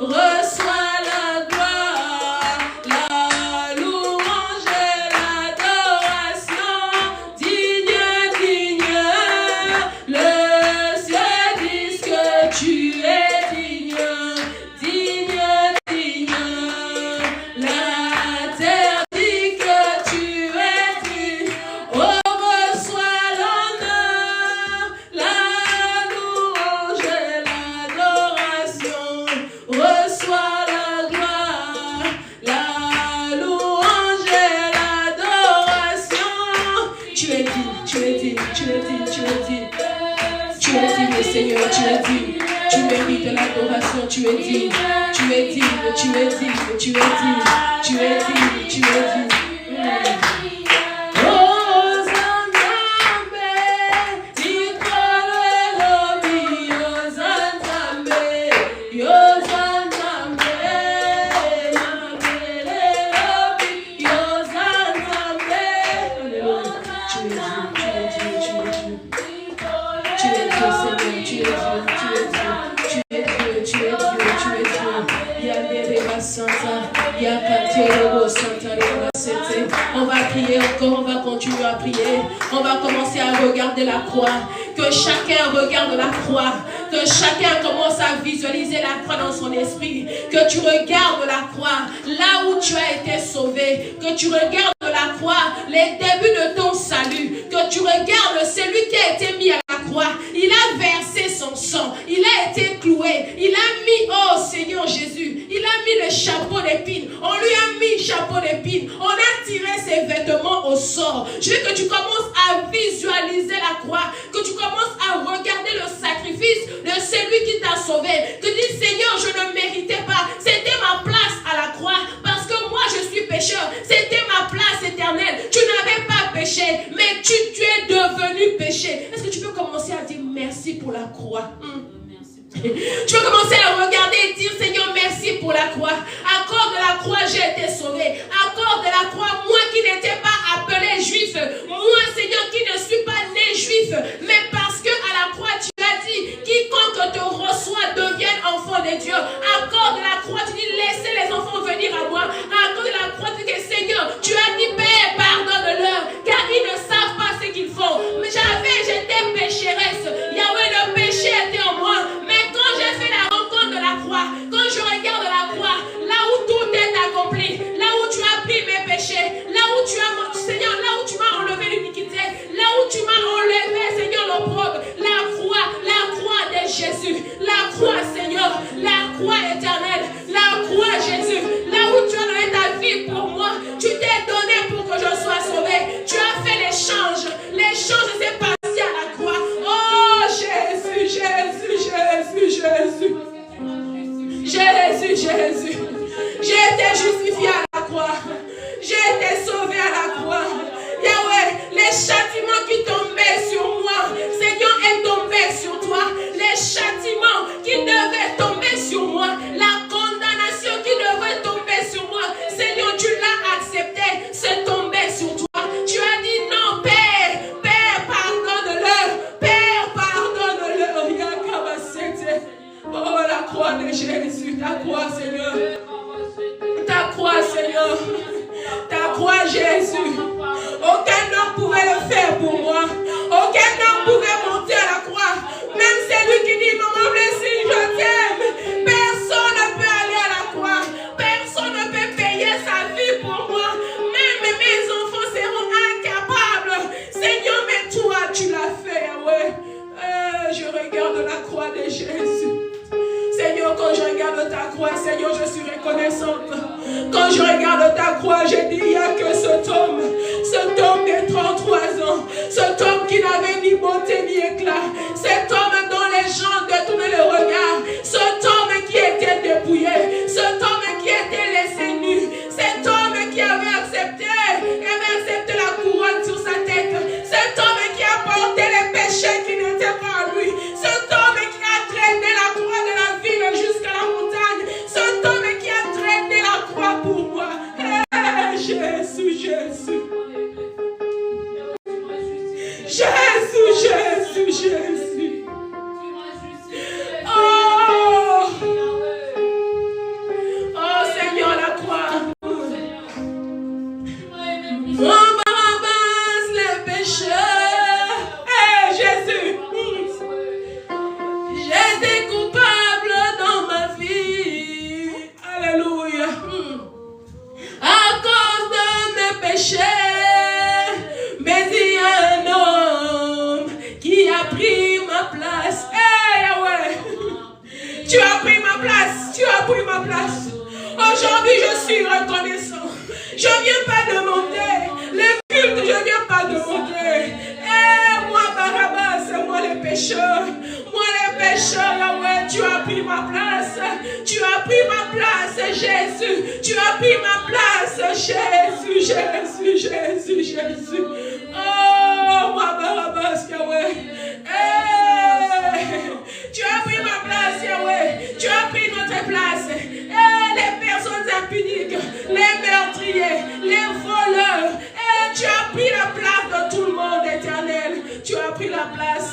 Reçois la gloire, la louange et l'adoration. Digne, digne, le ciel dit que tu es digne. Digne, digne, la terre mérites l'adoration, tu es digne, tu es digne, tu es digne, tu es digne, tu es digne, tu es digne. On va prier encore, on va continuer à prier. On va commencer à regarder la croix. Que chacun regarde la croix. Que chacun commence à visualiser la croix dans son esprit. Que tu regardes la croix là où tu as été sauvé. Que tu regardes la croix les débuts de ton salut. Que tu regardes celui qui a été mis à la croix. Il a versé son sang. Il a été cloué. Il a mis, oh Seigneur Jésus, il a mis le chapeau d'épines. On lui a mis le chapeau d'épines. On a tiré ses vêtements au sort. Je veux que tu commences à visualiser la croix. Que tu commences à regarder le sacrifice de celui qui t'a sauvé. Que tu dis, Seigneur, je ne méritais pas. C'était ma place à la croix. Parce que moi, je suis pécheur. C'était ma place éternelle. Tu n'avais pas péché. Mais tu es devenu péché. Est-ce que tu peux commencer à dire merci pour la croix? Tu peux commencer à regarder et dire, Seigneur, merci pour la croix. À cause de la croix, j'ai été sauvé. À cause de la croix, moi qui n'étais pas appelé juif, moi, Seigneur, qui ne suis pas né juif, mais parce que à la croix, tu as dit, quiconque te reçoit devienne enfant de Dieu. À cause de la croix, tu dis, laissez les enfants venir à moi. À cause de la croix, tu dis, Seigneur, tu as dit, Père, pardonne-leur, car ils ne savent pas ce qu'ils font. Mais j'étais pécheresse. Yahweh, le péché était en moi. Mais quand j'ai fait la rencontre de la croix, quand je regarde la croix, là où tout est accompli, là où tu as pris mes péchés, là où tu as, Seigneur, là où tu m'as enlevé l'iniquité, là où tu m'as enlevé, Seigneur, l'opprobre, la croix de Jésus, la croix, Seigneur, la croix éternelle, la croix, Jésus, là où tu as donné ta vie pour moi, tu t'es donné pour que je sois sauvé, tu as fait l'échange s'est passé à la croix. Oh, Jésus, Jésus, Jésus, Jésus. Jésus, Jésus. J'ai été justifié à la croix. J'ai été sauvé à la croix. Yahweh, les châtiments qui tombaient sur moi, Seigneur, est tombé sur toi. Les châtiments qui devaient tomber sur moi, la condamnation qui devait tomber sur moi, Seigneur, tu l'as accepté, c'est tombé sur toi. Tu as dit non, Père, Père, pardonne-leur, Père, pardonne-leur. Oh, la croix de Jésus, ta croix, Seigneur. Ta croix, Seigneur. Ta croix, Jésus. Aucun homme pouvait le faire pour moi. Aucun homme pouvait monter à la croix. Même celui qui dit, maman blessée, je t'aime. Personne ne peut aller à la croix. Personne ne peut payer sa vie pour moi. Même mes enfants seront incapables. Seigneur, mais toi, tu l'as fait, ouais. Je regarde la croix de Jésus. Seigneur, quand je regarde ta croix, Seigneur, je suis reconnaissante. Quand je regarde ta croix, je dis, il n'y a que cet homme de 33 ans, cet homme qui n'avait ni beauté ni éclat, cet homme dont les gens détournaient le regard, cet homme qui était dépouillé, cet homme qui était laissé nu, cet homme qui avait accepté la couronne sur sa tête, cet homme qui a porté les péchés qui n'étaient pas à lui, cet homme qui a traîné la croix de la ville jusqu'à la montagne, cet homme qui a traîné la croix pour moi. Jésus, Jésus. Jésus, Jésus, Jésus. Oh, oh Seigneur, la croix. On ramasse les pécheurs. Hey, Jésus. J'étais coupable dans ma vie. Alléluia. À cause de mes péchés. Mais il y a un homme qui a pris ma place. Hey, Yahweh. Tu as pris ma place. Tu as pris ma place. Aujourd'hui, je suis reconnaissant. Je ne viens pas demander. Les cultes, je ne viens pas demander. Eh, moi, Barabbas, c'est moi les pécheurs. Moi, les pécheurs, Yahweh, tu as pris ma place. Tu as pris ma place, Jésus. Tu as pris ma place, Jésus, Jésus, Jésus, Jésus. Oh, ma Barabbas, Yahweh. Hey, tu as pris ma place, Yahweh. Tu as pris notre place. Hey, les personnes impuniques, les meurtriers, les voleurs. Hey, tu as pris la place de tout le monde, éternel. Tu as pris la place.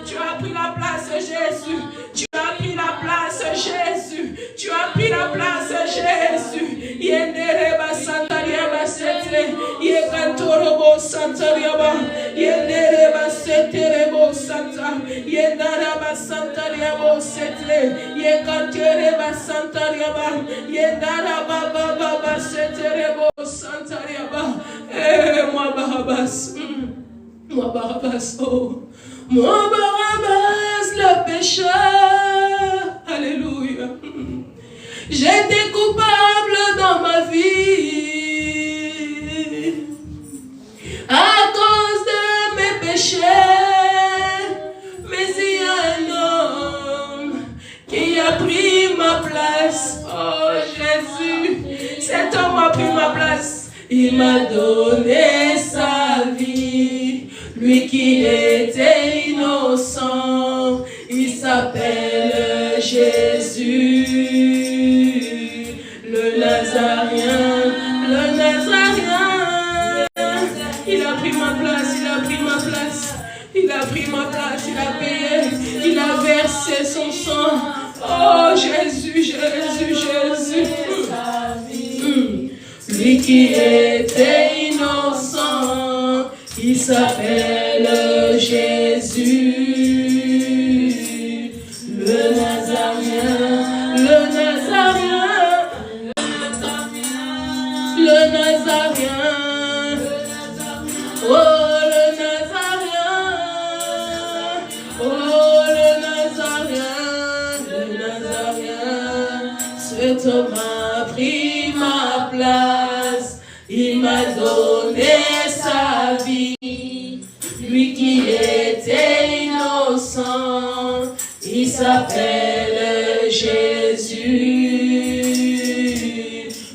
Tu as pris la place, Jésus. Tu as pris la place, Jésus. Tu as pris la place, Jésus. Yendereba Santariaba Sete. Yekantorobo Santariaba. Yendereba Seterebo Santa. Yendaraba Santariabo Sete. Yekantereba Santariaba. Yendaraba Baba Seterebo Santariaba. Eh, moi Barabbas. Moi Barabbas, oh. Moi Barabbas, le pécheur. Alléluia. J'étais coupable dans ma vie à cause de mes péchés. Mais il y a un homme qui a pris ma place. Oh Jésus, cet homme a pris ma place. Il m'a donné sa vie. Lui qui était innocent, il s'appelle Jésus, le Nazarien, le Nazarien. Il a pris ma place, il a pris ma place, il a pris ma place, il a payé, il a versé son sang. Oh Jésus, Jésus, Jésus. Lui qui était innocent, il s'appelle Jésus, le Nazarien, le Nazarien, le Nazarien, oh le Nazarien, oh le Nazarien, le Nazarien, cet homme a pris ma place, il m'a donné sa vie. Lui qui était innocent, il s'appelle Jésus,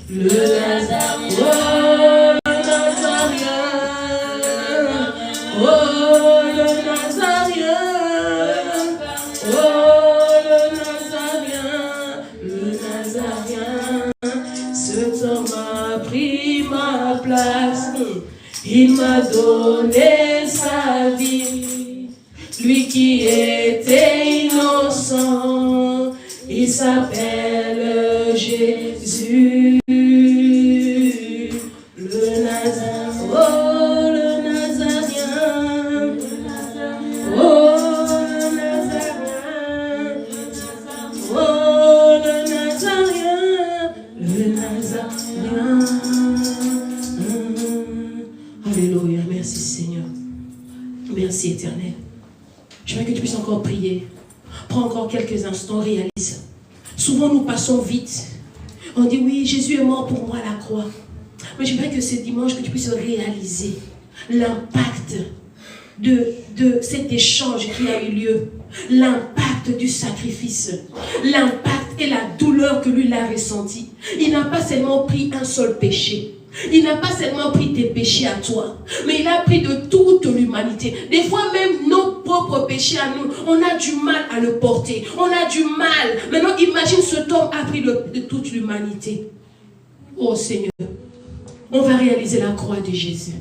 le Nazarien, oh le Nazarien, oh le Nazarien, oh le Nazarien, cet homme a pris ma place. Il m'a donné sa vie, lui qui était innocent, il s'appelle Jésus, le Nazarien, oh le Nazarien, oh le Nazarien, oh le Nazarien, le Nazarien. Alléluia, merci Seigneur. Merci éternel. Je veux que tu puisses encore prier. Prends encore quelques instants, réalise. Souvent nous passons vite. On dit oui, Jésus est mort pour moi à la croix. Mais je veux que ce dimanche que tu puisses réaliser l'impact de cet échange qui a eu lieu. L'impact du sacrifice. L'impact et la douleur que lui l'a ressenti. Il n'a pas seulement pris un seul péché. Il n'a pas seulement pris tes péchés à toi, mais il a pris de toute l'humanité. Des fois même nos propres péchés à nous, on a du mal à le porter. On a du mal. Maintenant imagine cet homme a pris de toute l'humanité. Oh Seigneur, on va réaliser la croix de Jésus.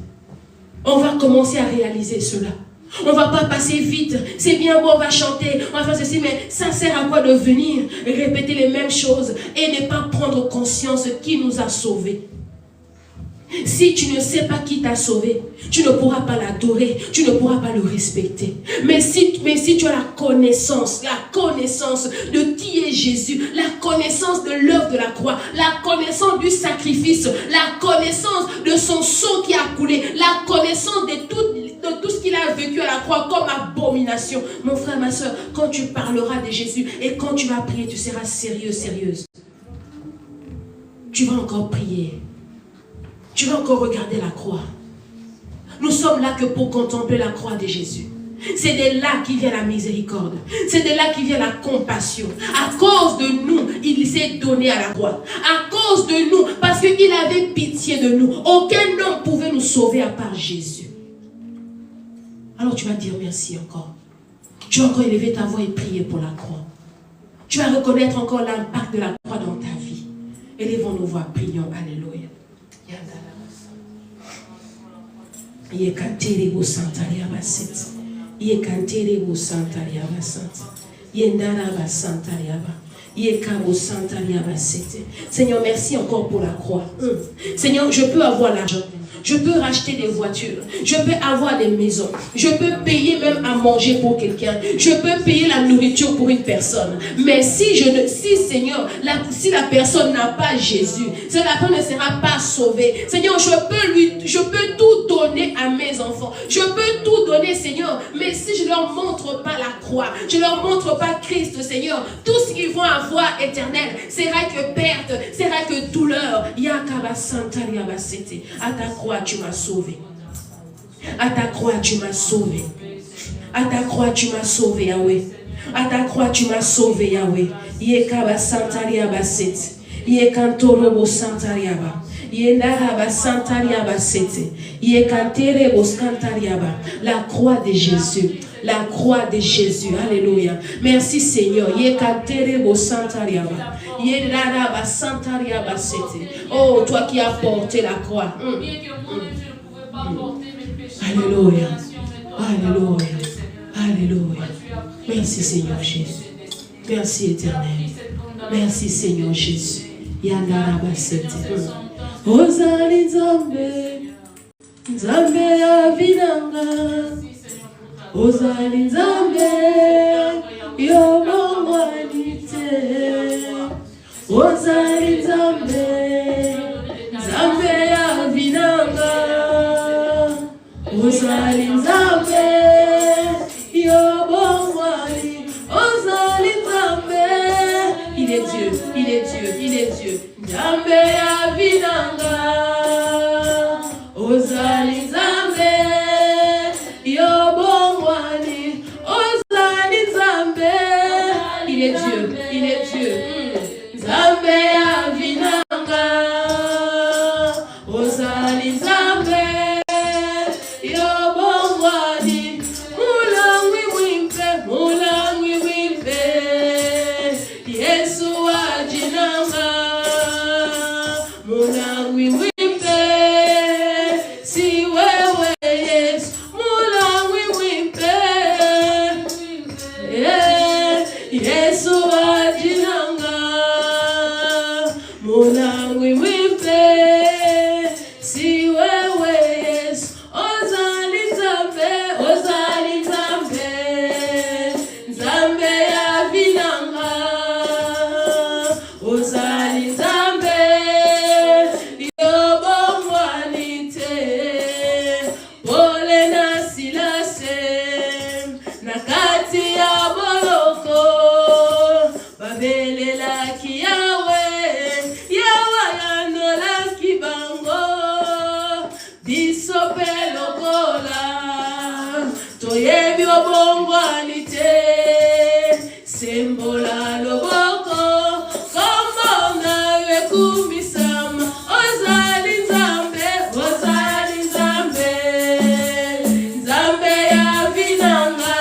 On va commencer à réaliser cela. On ne va pas passer vite. C'est bien beau, on va chanter, on va faire ceci, mais ça sert à quoi de venir répéter les mêmes choses et ne pas prendre conscience qui nous a sauvés? Si tu ne sais pas qui t'a sauvé, tu ne pourras pas l'adorer, tu ne pourras pas le respecter. Mais si tu as la connaissance de qui est Jésus, la connaissance de l'œuvre de la croix, la connaissance du sacrifice, la connaissance de son sang qui a coulé, la connaissance de tout ce qu'il a vécu à la croix comme abomination. Mon frère, ma soeur, quand tu parleras de Jésus et quand tu vas prier, tu seras sérieuse. Tu vas encore prier. Tu vas encore regarder la croix. Nous sommes là que pour contempler la croix de Jésus. C'est de là qui vient la miséricorde. C'est de là qui vient la compassion. À cause de nous, il s'est donné à la croix. À cause de nous, parce qu'il avait pitié de nous. Aucun homme pouvait nous sauver à part Jésus. Alors tu vas dire merci encore. Tu vas encore élever ta voix et prier pour la croix. Tu vas reconnaître encore l'impact de la croix dans ta vie. Élevons nos voix, prions. Alléluia. Yekantele Santariya Basset. Yekantele Santariya Basset. Yendara Basantariya Ba. Yekabo Santariya Basset. Seigneur, merci encore pour la croix. Seigneur, je peux avoir l'argent. Je peux racheter des voitures. Je peux avoir des maisons. Je peux payer même à manger pour quelqu'un. Je peux payer la nourriture pour une personne. Mais si Seigneur, si la personne n'a pas Jésus, si la personne ne sera pas sauvée, Seigneur, je peux tout donner à mes enfants. Je peux tout donner, Seigneur. Mais si je ne leur montre pas la croix, je ne leur montre pas Christ, Seigneur, tout ce qu'ils vont avoir éternel sera que perte, sera que douleur. Yakaba Santariya Basset. À ta croix, tu m'as sauvé. À ta croix, tu m'as sauvé. À ta croix, tu m'as sauvé, Yahweh. À ta croix, tu m'as sauvé, Yahweh. Yekaba Santariya Basset. Yekantorobo Santariya Ba. Yendaraba Santariya Basset. Yekanterebo Santariya Ba. La croix de Jésus. La croix de Jésus. Alléluia. Merci Seigneur. Yekanterebo Santariya Ba. Yendaraba Santariya Basset. Oh, toi qui as porté la croix. Alléluia. Alléluia. Alléluia. Merci Seigneur Jésus. Merci éternel. Merci Seigneur Jésus. Yandaraba Basset. Ozali Nzambe. Nzambe avinanga. Ozali Nzambe. Yomongwanite. Ozali Nzambe. Nzambe avinanga. Ozali Nzambe. Yomongwani. Ozali Nzambe. Il est Dieu, il est Dieu, il est Dieu. Nzambe avinanga. Ozali Nzambe. Yomongwani. Ozali Nzambe. Il est Dieu, il est Dieu. Nzambe avinanga. Ozali Nzambe. Yomongwani. Mulangwi mwimpe, mulangwi mwimpe. Yesu ajinanga. Mulangwi mwimpe. Si wewe Yesu. Mulangwi mwimpe. Yesu ajinanga. Mulangwi mwimpe. Si wewe Yesu. Ozali Nzambe. Ozali Nzambe. Nzambe avinanga. Ozali Nzambe. Yobongwanite. Pole na silase. Nakati ya boloko. Babelelaki Yawe. Yawe yanolaki bango. Biso pe lokola. Toyebi obongwanite. Sembola loboko. Kombo nawe kumisama. Ozali Nzambe. Ozali Nzambe. Nzambe avinanga.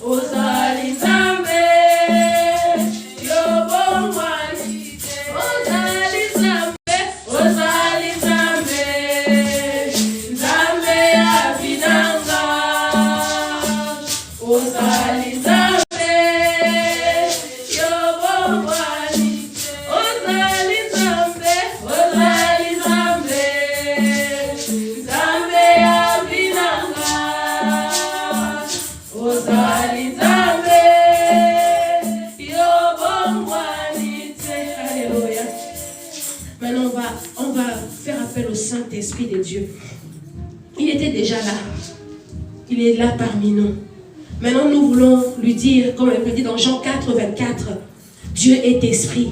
Ozali Nzambe. Yobongwanite. Ozali Nzambe. Ozali Nzambe. Nzambe avinanga. Ozali Nzambe. Yobongwanite. Ozali Nzambe. Ozali Nzambe. Nzambe avinanga. Ozali Nzambe. Yobongwanite. Alléluia. Maintenant, on va faire appel au Saint-Esprit de Dieu. Il était déjà là. Il est là parmi nous. Maintenant, nous voulons lui dire, comme elle dit dans Jean 4, 24, Dieu est esprit.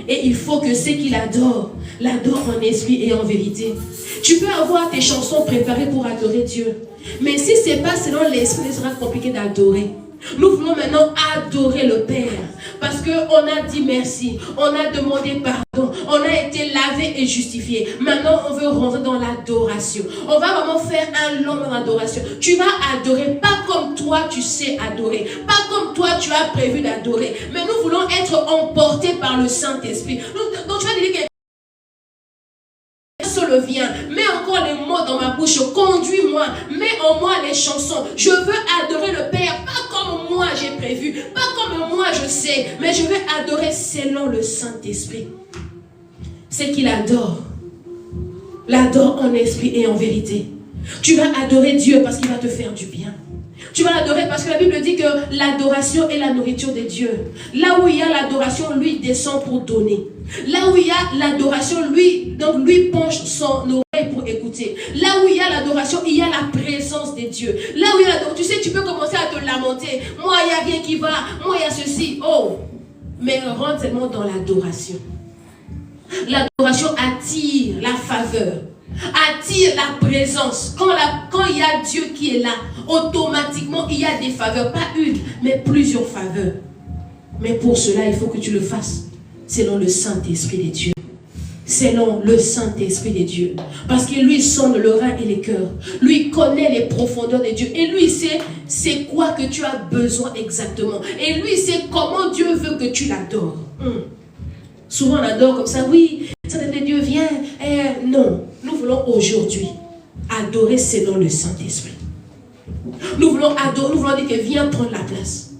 Et il faut que ceux qui l'adorent en esprit et en vérité. Tu peux avoir tes chansons préparées pour adorer Dieu. Mais si ce n'est pas selon l'esprit, il sera compliqué d'adorer. Nous voulons maintenant adorer le Père. Parce qu'on a dit merci. On a demandé pardon. On a été lavé et justifié. Maintenant, on veut rentrer dans l'adoration. On va vraiment faire un long moment d'adoration. Tu vas adorer, pas comme toi tu sais adorer. Pas comme toi tu as prévu d'adorer. Mais nous voulons être emportés par le Saint-Esprit. Donc tu vas dire que le vient, mets encore les mots dans ma bouche, conduis-moi, mets en moi les chansons. Je veux adorer le Père, pas comme moi j'ai prévu, pas comme moi je sais, mais je veux adorer selon le Saint-Esprit. C'est qu'il adore. L'adore en esprit et en vérité. Tu vas adorer Dieu parce qu'il va te faire du bien. Tu vas l'adorer parce que la Bible dit que l'adoration est la nourriture de Dieu. Là où il y a l'adoration, lui descend pour donner. Là où il y a l'adoration, lui penche son oreille pour écouter. Là où il y a l'adoration, il y a la présence de Dieu. Là où il y a l'adoration, tu sais, tu peux commencer à te lamenter. Moi, il n'y a rien qui va. Moi, il y a ceci. Oh! Mais rentre seulement dans l'adoration. L'adoration attire la faveur. Attire la présence. Quand il y a Dieu qui est là, automatiquement il y a des faveurs, pas une, mais plusieurs faveurs. Mais pour cela, il faut que tu le fasses selon le Saint-Esprit de Dieu. Selon le Saint-Esprit de Dieu. Parce que lui sonde le rein et les cœurs. Lui connaît les profondeurs de Dieu. Et lui sait c'est quoi que tu as besoin exactement. Et lui sait comment Dieu veut que tu l'adores. Souvent on adore comme ça, oui, Saint-Esprit, viens. Non, nous voulons aujourd'hui adorer selon le Saint-Esprit. Nous voulons adorer, nous voulons dire que viens prendre la place.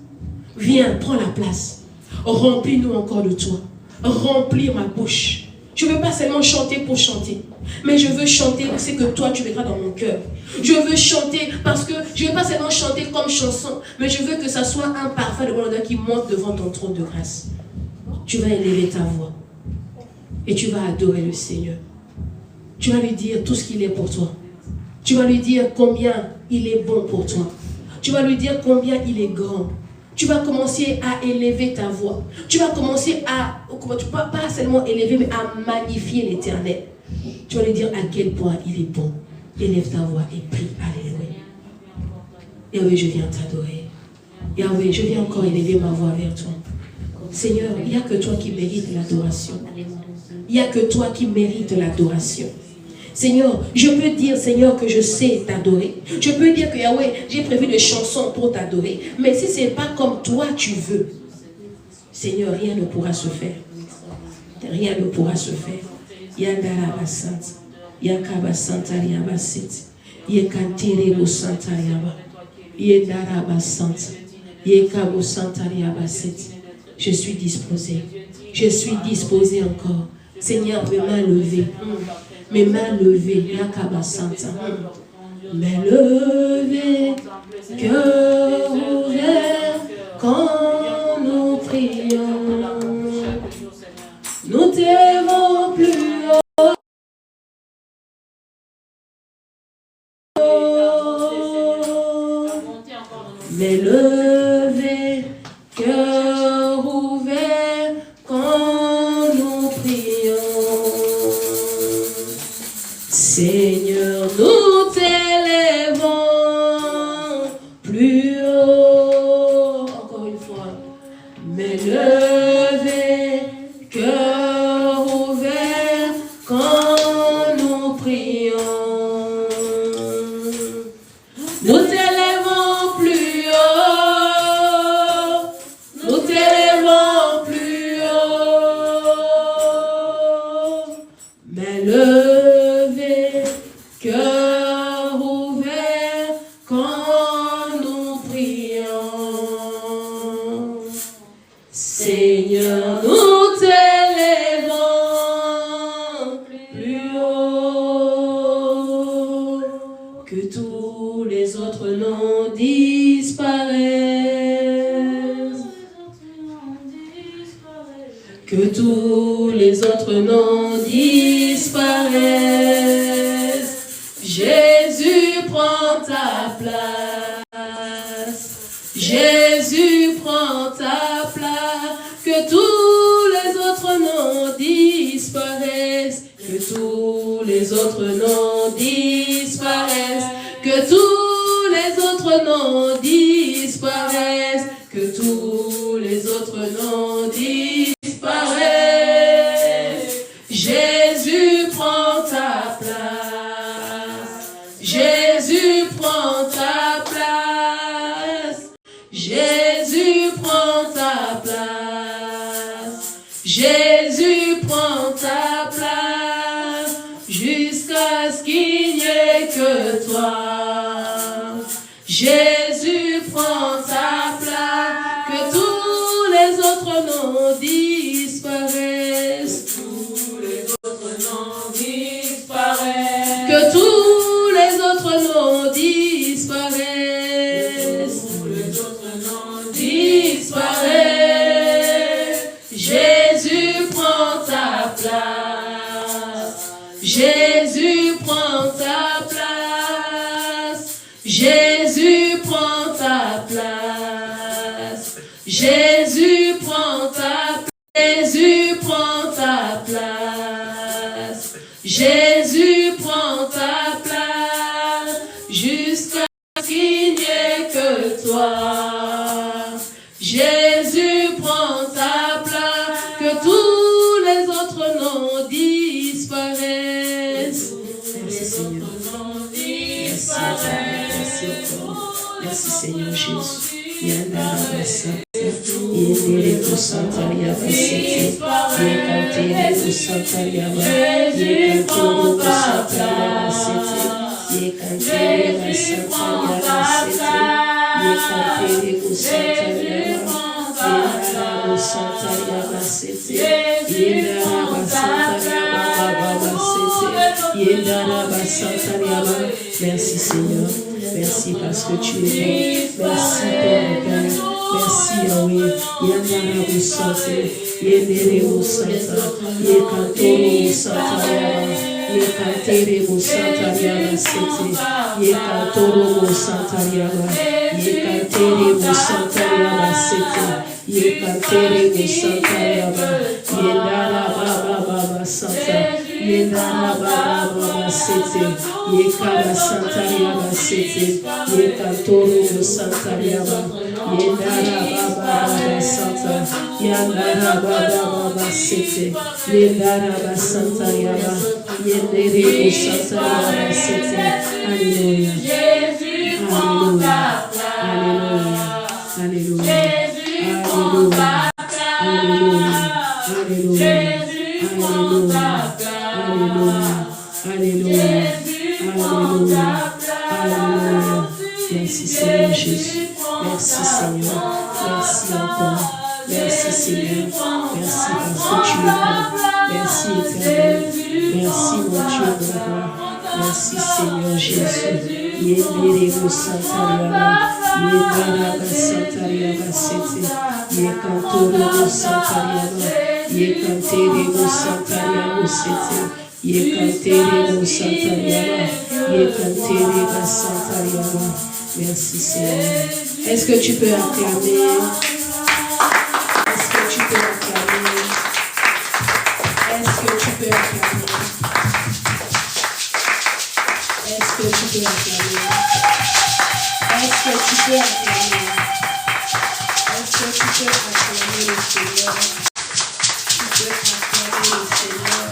Viens, prends la place. Remplis-nous encore de toi. Remplis ma bouche. Je ne veux pas seulement chanter pour chanter. Mais je veux chanter ce que toi tu mettras dans mon cœur. Je veux chanter parce que je ne veux pas seulement chanter comme chanson. Mais je veux que ça soit un parfum de bon odeur qui monte devant ton trône de grâce. Tu vas élever ta voix. Et tu vas adorer le Seigneur. Tu vas lui dire tout ce qu'il est pour toi. Tu vas lui dire combien il est bon pour toi. Tu vas lui dire combien il est grand. Tu vas commencer à élever ta voix. Tu vas commencer à, pas seulement élever, mais à magnifier l'Éternel. Tu vas lui dire à quel point il est bon. Élève ta voix et prie. Alléluia. Yahweh, je viens t'adorer. Yahweh, je viens encore élever ma voix vers toi. Seigneur, il n'y a que toi qui mérites l'adoration. Il n'y a que toi qui mérites l'adoration. Seigneur, je peux dire, Seigneur, que je sais t'adorer. Je peux dire que Yahweh, j'ai prévu des chansons pour t'adorer. Mais si ce n'est pas comme toi tu veux, Seigneur, rien ne pourra se faire. Rien ne pourra se faire. Yandara Santa, Yakaba Santa Yaba Siti, Yekantere Santa Yaba, Yendara Santa, Yekabo Santa Yaba Siti. Je suis disposé. Je suis disposé encore. Seigneur, mes mains levées. Mes mains levées. Yakaba Santa. Mains levées. Cœur ouvert. Quand nous prions. Nous t'aimons plus haut. Mains levées. Cœur ouvert quand nous prions. Seigneur, nous t'élèvons plus haut. Encore une fois. Mais levez, cœur ouvert quand nous prions. Nous t'élèvons plus haut. Nous t'élèvons plus haut. Mais levez, cœur ouvert quand nous prions. Seigneur, nous t'élèvons plus haut. Que tous les autres noms disparaissent. Que tous les autres noms disparaissent. Jésus prend ta place. Jésus prend ta place. Que tous les autres noms disparaissent. Que tous les autres noms disparaissent. Que tous noms disparaissent, que tous les autres noms disparaissent. Jésus prend ta place. Jésus prend ta place. Jésus prend ta place. Jésus prend ta place. Jusqu'à ce qu'il n'y ait que toi. Jésus prend ta place. Que tous les autres noms disparaissent. Tous les autres noms disparaissent. Que tous les autres noms disparaissent. Tous les autres noms disparaissent. Jésus prend ta place. Jésus prend ta place. Jésus prend ta place. Jésus prend ta place. Jésus prend ta place. Jésus prend ta place. Jusqu'à ce qu'il n'y ait que toi. Jésus prend ta place. Que tous les autres noms disparaissent. Merci Seigneur. Merci Seigneur Jésus. Yandarabasa. Yendere Santaria Basete. Yekantere Santaria Basete. Yekantere Santaria Basete. Yekantere Santaria Basete. Yekantere Santaria Basete. Yekantere Santaria Basete. Merci Seigneur. Merci parce que tu es bon. Merci Père. Merci Yahweh. Yandara Santa. Yendere Santa. Yekantoro Santa. Yekantere Santa Basete. Yekantoro Santa. Yekantere Santa Basete. Yekantere Santa. Yendara Baba Santa. Yendara Baba Basete. Yekara Santa Basete. Yekantoro Santa. Yendara Baba Santa. Yandara Baba Basete. Yendara Santa. Yendere Santa Basete. Alléluia. Alléluia. Alléluia. Alléluia. Alléluia. Alléluia. Alléluia. Alléluia. Alléluia. Alléluia. Merci Seigneur Jésus. Merci Seigneur. Merci encore. Merci Seigneur. Merci parce que tu es bon. Merci éternel. Merci mon Dieu de gloire. Merci Seigneur Jésus. Yendere Santaria. Yendara Santaria Basete. Yekantoro Santaria. Yekantere Santaria Basete. Yekantere Santaria. Yekantere Santaria. Merci Seigneur. Est-ce que tu peux acclamer? Est-ce que tu peux acclamer? Est-ce que tu peux acclamer? Est-ce que tu peux acclamer? Est-ce que tu peux acclamer? Est-ce que tu peux acclamer le Seigneur? Tu peux acclamer le Seigneur.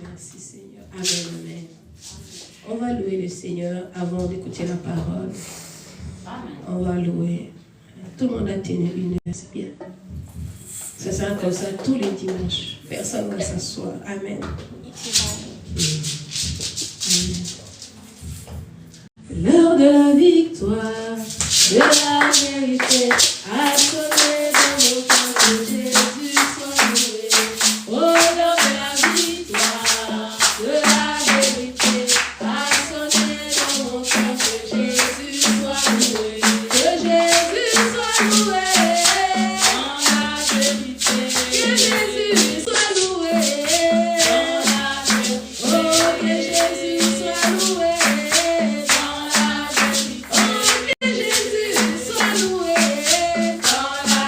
Merci Seigneur. Amen, amen. On va louer le Seigneur avant d'écouter la parole. On va louer. Tout le monde a tenu une heure, c'est bien. Ça sera comme ça tous les dimanches. Personne ne va s'asseoir. Amen. L'heure de la victoire, de la vérité, a sonné dans nos cœurs que Jésus soit loué. Oh, l'heure de la victoire, de la vérité, a sonné dans mon cœur que Jésus soit loué. Que Jésus soit loué. Dans la vérité, que Jésus soit loué. Dans la vérité, oh, que Jésus soit loué. Dans la vérité, oh, que Jésus soit loué. Dans la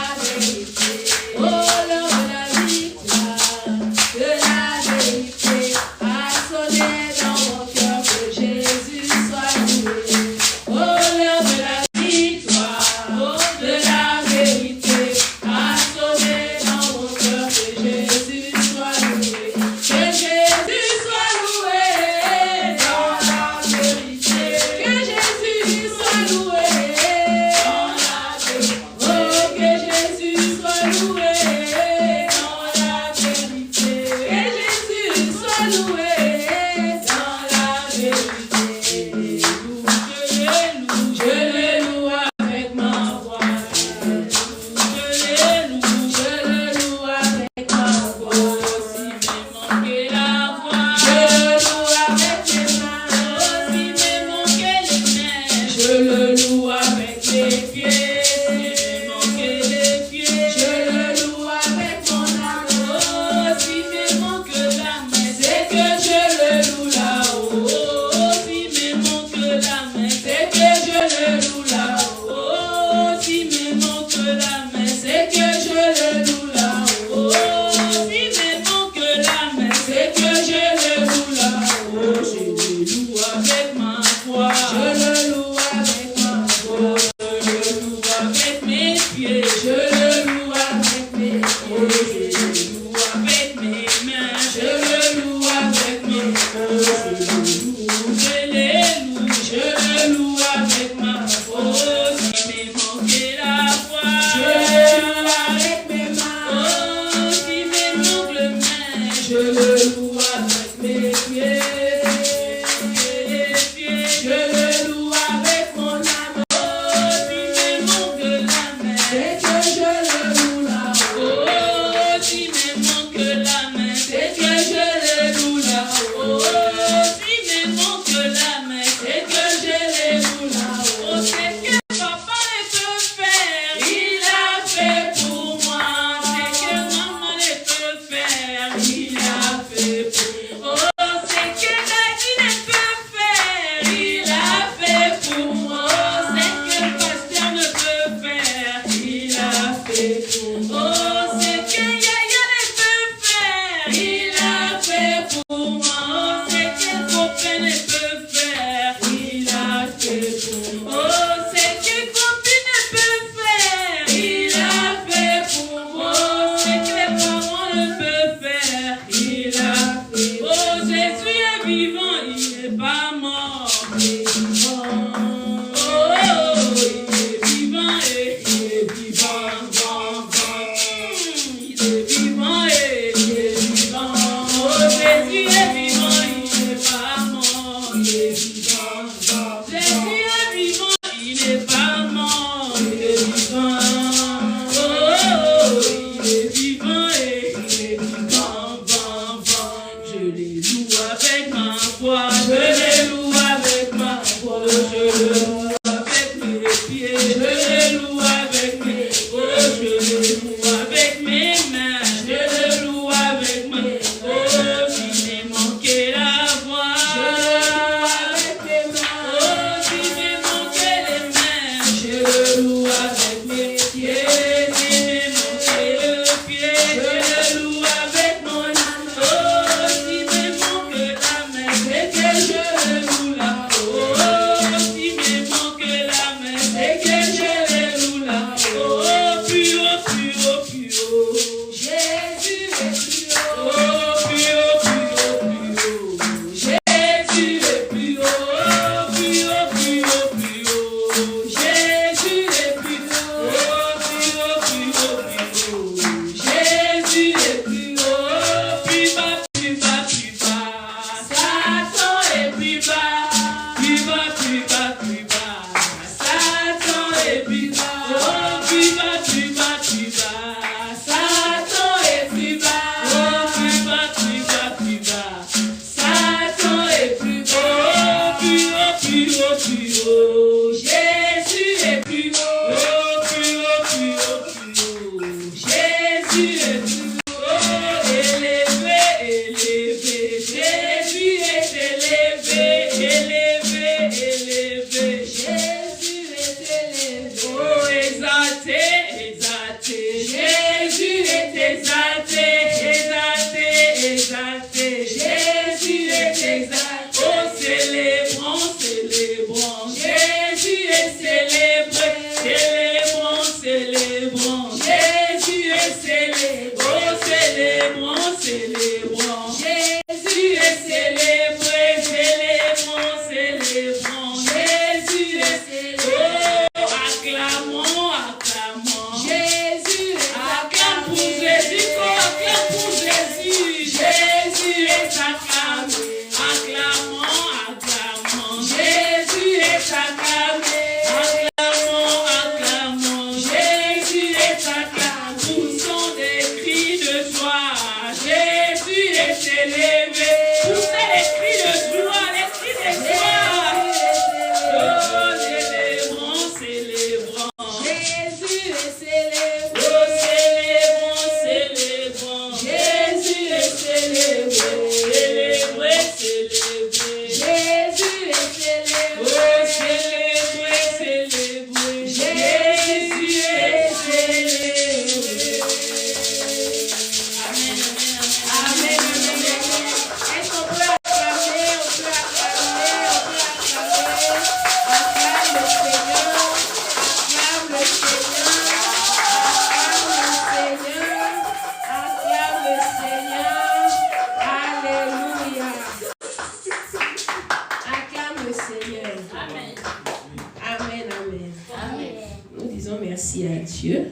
merci à Dieu.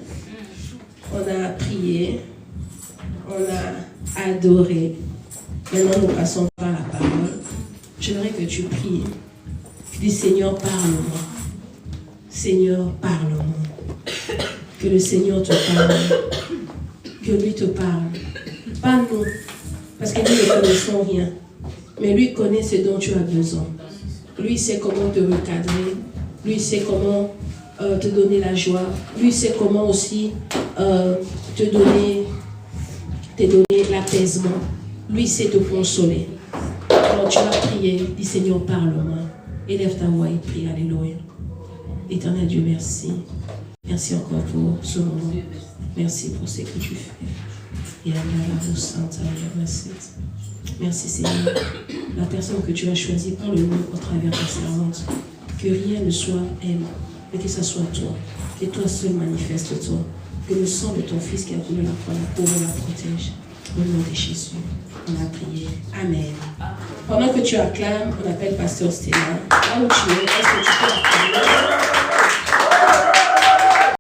On a prié. On a adoré. Maintenant, nous passons par la parole. J'aimerais que tu pries. Tu dis, Seigneur, parle-moi. Seigneur, parle-moi. Que le Seigneur te parle. Que lui te parle. Pas nous. Parce que nous ne connaissons rien. Mais lui connaît ce dont tu as besoin. Lui sait comment te recadrer. Lui sait comment te donner la joie. Lui sait comment aussi te donner l'apaisement. Lui sait te consoler. Alors tu vas prier. Dis Seigneur, parle-moi. Élève ta voix et prie. Alléluia. Éternel Dieu, merci. Merci encore pour ce moment. Merci pour ce que tu fais. Merci Seigneur. La personne que tu as choisie, parle-nous au travers de ta servante. Que rien ne soit elle, mais que ce soit toi. Que toi seul manifeste-toi. Que le sang de ton Fils qui a coulé la croix la couvre, la protège. Au nom de Jésus, on a prié. Amen. Pendant que tu acclames, on appelle Pasteur Stella. Là où tu es,